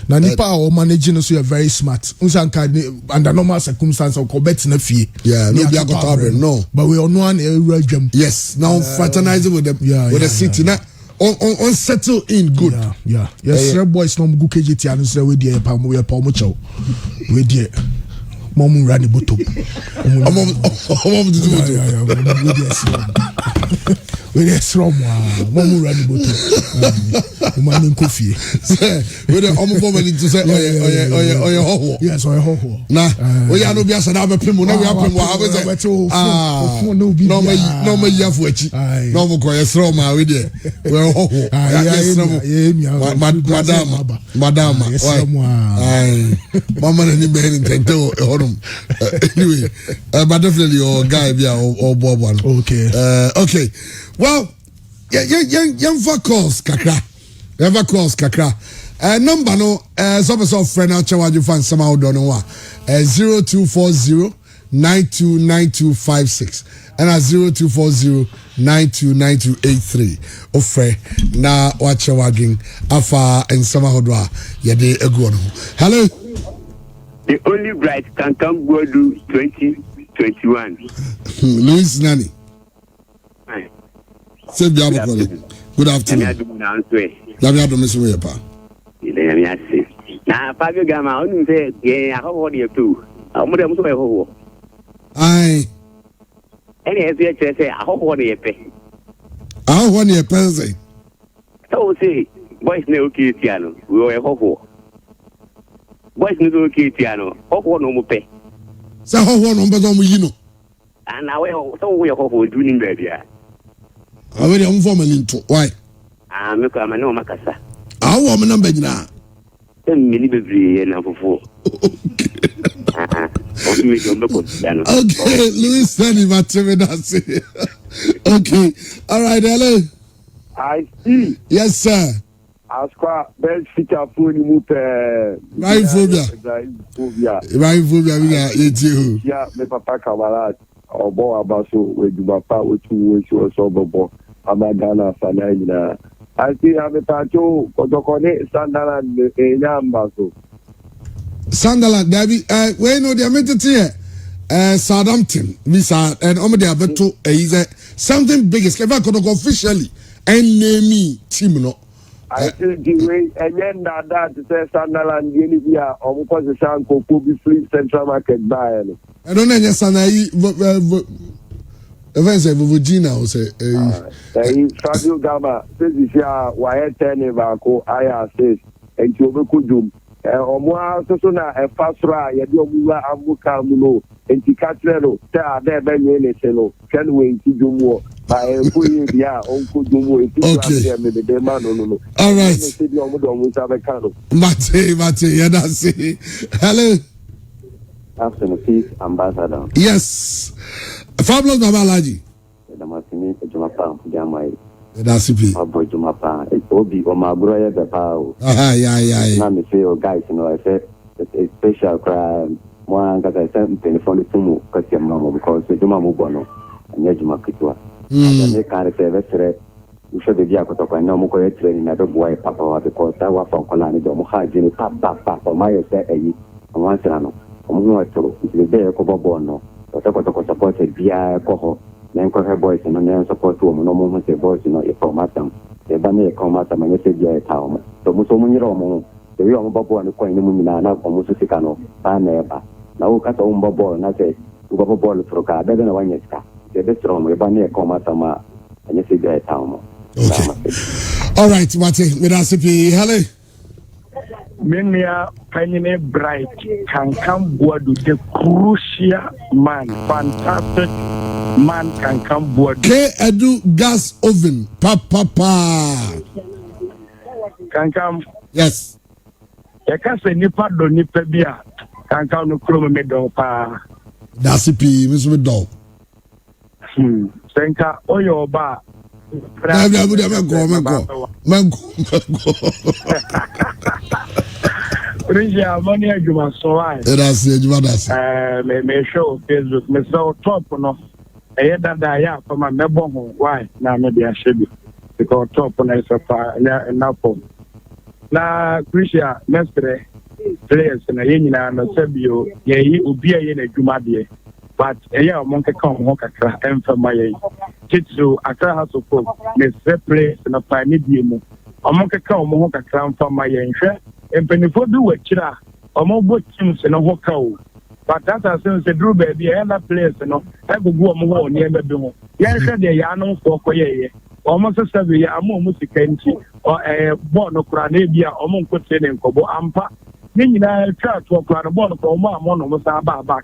na nipa o managing so you very smart unsanka under normal circumstances ko bet na fie no be akotabre no but we on one adwam yes now fraternizing with them with the city na on settle in good yes boys no go KGT and say we dey pa mo chew we dey Momu rani bottom. With a strong one, Momu rani bottom. Woman coffee. With the woman to say, oh, yes, or a ho. Nah, we are no be as another people. No, we have people. No, me yafu echi. No, mo koye strong man with it. Well, madam. Mama ni be ni tento horum. Anyway, but definitely your guy be or Bob one. Okay. Okay. Well, young for calls kakra. Never calls kakra. Number no some of friend out chawa you find somehow don't know what. 0240 929256 and 0240-929283 ofre na wache waging afa and somehow dwa yede eguono. Hello. The only bright can come go do 2021. Louis Nani. Hi. Say good afternoon. Let me miss me pa. Na Fabio Gama onu say ye aho de tu. Omo dem so e ho. Ai. Any as you say aho de pe. Aho ne pe say. So say boys ne okay tiano. We were ho. Boys ne okay tiano. Ho no mo pe. Say ho no be do mo yi no. And now so we ho do nin baby ah. Awe de form into why? Me ko amane o makasa. Awo me number nyina. Mini bebre na fofo. Okay, Louis Sunny Matemedasi. Okay, all right, hello. I see. Yes, sir. Askwa bel fita funi mupe. Right phobia. Right phobia we got you. Yeah, me papa Kamarat. Obo abaso we do papa we tu we so bobo. Amagana sana. I see I'm a tacho, Kotoko, Sunderland, Nyambaso. Sunderland, David, we know the amendment here. Southampton, Visa, and Omedia Beto, something big is Kotoko officially, and name me, Timno. I think the way, and then that says Sunderland, Yenivia, or because the Sanko could be free Central Market Bayern. I don't know, yes, and Eventually, Virginia will say, Fabio Gama, this is here, why 10 Evako, I says, and Tobacudum, Omoa Sosona, a fast ride, Yadua Amuka Muno, and Ticatrero, there, Benello, can wait to do more by putting the Uncle Dumo, the man. All right, Mate, Yadasi. Hello. Afternoon, peace, Ambassador. Yes. Fabulous Babalaji. That's it. Obi or my brother, the power. Yeah. Now, me say, oh, guys, you know, I said it's a special crime. One that I sent me for the sumo, because your mama, because the Juma Mubono, and Yajuma Kitua. And they can't say, we should be a Kotoko, and no more training. I don't boy, Papa, because I was from Colani, Domoha, Jenny, Papa, for my say, and one Serrano. I'm going to the day of Bono. Kotoko supported via Coho, then her boys and then support to no moment the boys, you know, if from Matam, the Bane come at them and you say, yeah, town. So Musomuniro, the real Bobo and the coin Mumina from Musicano, Paneba. Now cut on Bobo and I say, Bobo Ball for car, better than one yeska. The best room, the Bane come at them and you say, yeah, town. Okay. All right, Mate, with us, hello. Mania Penny Bright can come board with the crucial man, fantastic man can come board. K Edu gas oven, papa. Can come. Yes. You can say Nipa do Nipa Bia can come no chrome meadow pa. That's it, Miss Meadow. Senka Oyo Ba. Rinja money adwuma so ai. That's adwuma that's. Me show Facebook me so top no. Dada ya for my mebo ho why na me dia shebi. Because top no is na form. Na Christian mestre players na yenyina no Fabio ye obi aye na adwuma de. But eya o monke kan ho kakra emfama ye. Titso akra ha so ko me players na fa ni die mu. O monke kan mo ho kakra emfama ye nhwe. Empenifo bi wachira omo bo teams na ho kawo but that as say drew baby other place no e go go mo wo ne be ho ye hwe de ya no fo koye almost 7 years amo musika nti ball no kura na bia omo nkote ne nkobo ampa ni nyina twa to kura no ball ko omo amo no musa back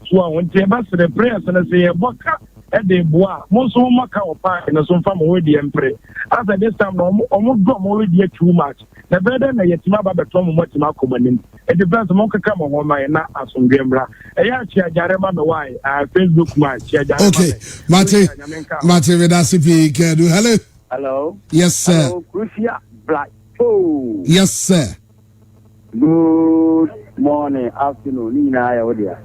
so won te ba se prayers na say boka e de boa mo so maka opa na so mfa mo we de empre as this time no omo do mo we de too much na better na yetima ba beto mo motima komanim e depends mo kaka mo ho mai na asomdwembra e ya chia jare ma me why Facebook ma chia jare okay Mate Vedasipi Kedu hello yes sir hello Crucia Black oh yes sir good morning afternoon ni na ya odia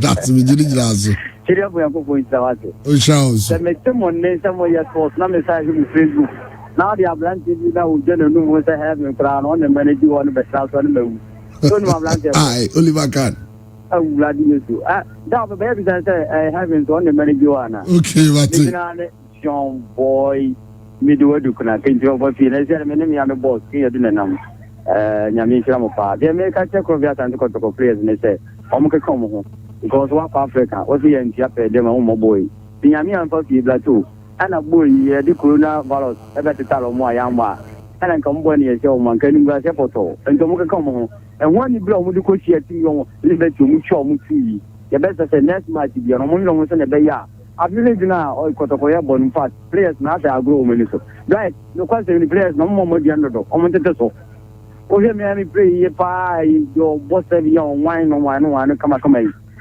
that's me jirazo Chiria bo yanko po intawate o shows se mete monne se mo ya post na message mu Facebook now the ambulance is now gonna know what I have in crown on the manage you on the south on the move so no ambulance Oliver can glad you do that baby that I have in on the manage you on okay Mate John boy midwe du kuna kenjo bo fi na se me me am boss ke du nam nyame hira mo pa de me ka che ko via Asante Kotoko players ne se o mo ke ko mo ho because wa Africa o fi en tia pe de ma mo boy nyame am fa fi bla too ana boy ye di corona virus e be talo mo ayamba ana nka mbo ne ye se o man kan ngwa se poto ento mo ke ko mo ho e woni bla mo di ko chia ti yo ni be tu mu cho mu ti ye be se next match bi no mo no se ne be ya abile dina o Kotoko ya bon fat players na ta agro mo ni so right no kwa se ni players no mo di ando do o mo tete so o je me ami play ye pa yo boss e yo wine no kama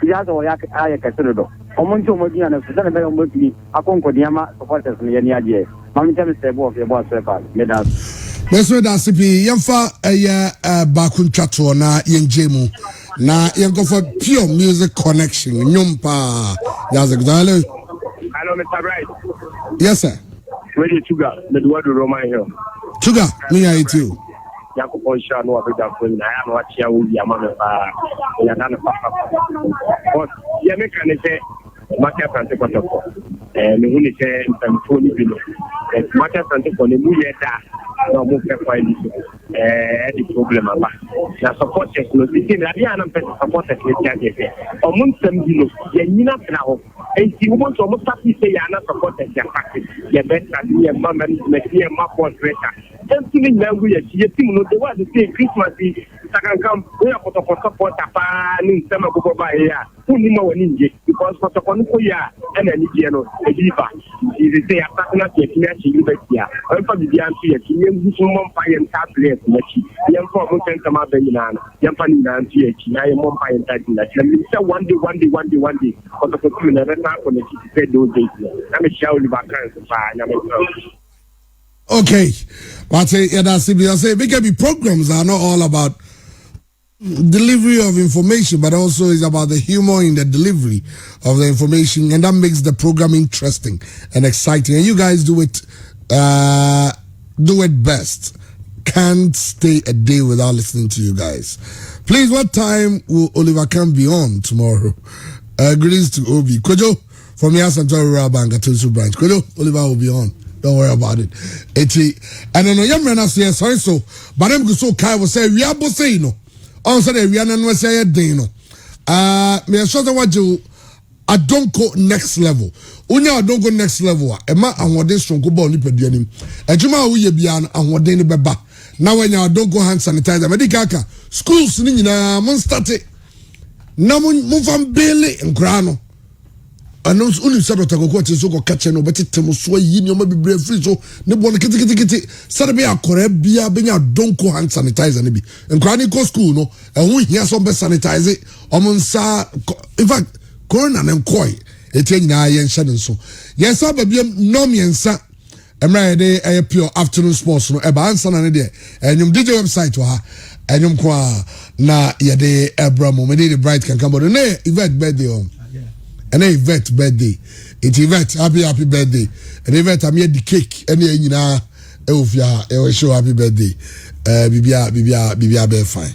ya so ya aya ka se do omuntu omodi ana sasa na mbo ti akonko diama supporters ni yani adie mami tell say bo of your boss paper medas Meswe da sipi yemfa bakuntwato na yenjemu na yenkofo pure music connection nyompa yaze gdale hello Mr. Bright yes sir where you sugar the word Roman here sugar me ya itu Yakupo sha no abeda ko na ya no achia wo bia ma me pa ya na na papa but ye me kan say mate Asante Kotoko me hu ni say mtamfo ni bi no mate Asante ko ne mu ye da no mo fe kwa ni the problem aba na supporters no ti na dia na pe supporters ni tia je o mun sem di no ye nyina tra ho enti wo so mo sapi say ya na supporters ya pack ye better ye mama me ye ma portrait something language ye team no they want to say Christmas second come we are Kotoko support pa ni nsema go ba ya uni ma woni nje because Kotoko no ko ya na ni die no e diva is say attack na ke tia chi you bet ya o fa bi an ti ti ye ngu mo pa ye tablet na chi ye mfa mo tenta ma be nyina na ye mfa ni na ti chi na ye mo pa ye tablet na chi me say one day Kotoko ku na na ko na chi say those days na me shawo li ba kan pa na me. Okay, but because programs are not all about delivery of information, but also is about the humor in the delivery of the information, and that makes the program interesting and exciting. And you guys do it best. Can't stay a day without listening to you guys. Please, what time will Oliver Khan be on tomorrow? Greetings to Obi Kojo from the Asante Bank at Tulsu branch. Kojo, Oliver will be on. Don't worry about it. And then young man say sorry so, but I'm so Kai will say we are both saying no. Also we are not say no. Me sure that what you I don't go next level. Unya I don't go next level. Emma and what they strong go ball ni pedianim. Ejuma we be an and what they ni beba. Now when you don't go hand sanitizer, medicaka schools ni na mon start it. Na mon van bele en grano. Announce only said that I go to so catch no but temo so yi ni o ma bebre free so ne bo no kiti said be akore bia be nya don't go hand sanitizer ne bi nkra ni go school no e ho hia so be sanitize omonsa in fact corona na nkoi eti nyina ye nhye ne so yes aba bia no miensa emra de e pure afternoon sports no e ba ansa na ne de enyum DJ website wa enyum kwa na ye de Abraham me de bright can come but ne event birthday on and a vet birthday. It's Yvette, happy birthday. And Yvette, I'm here the cake. And you know, show happy birthday. Bibia, be fine.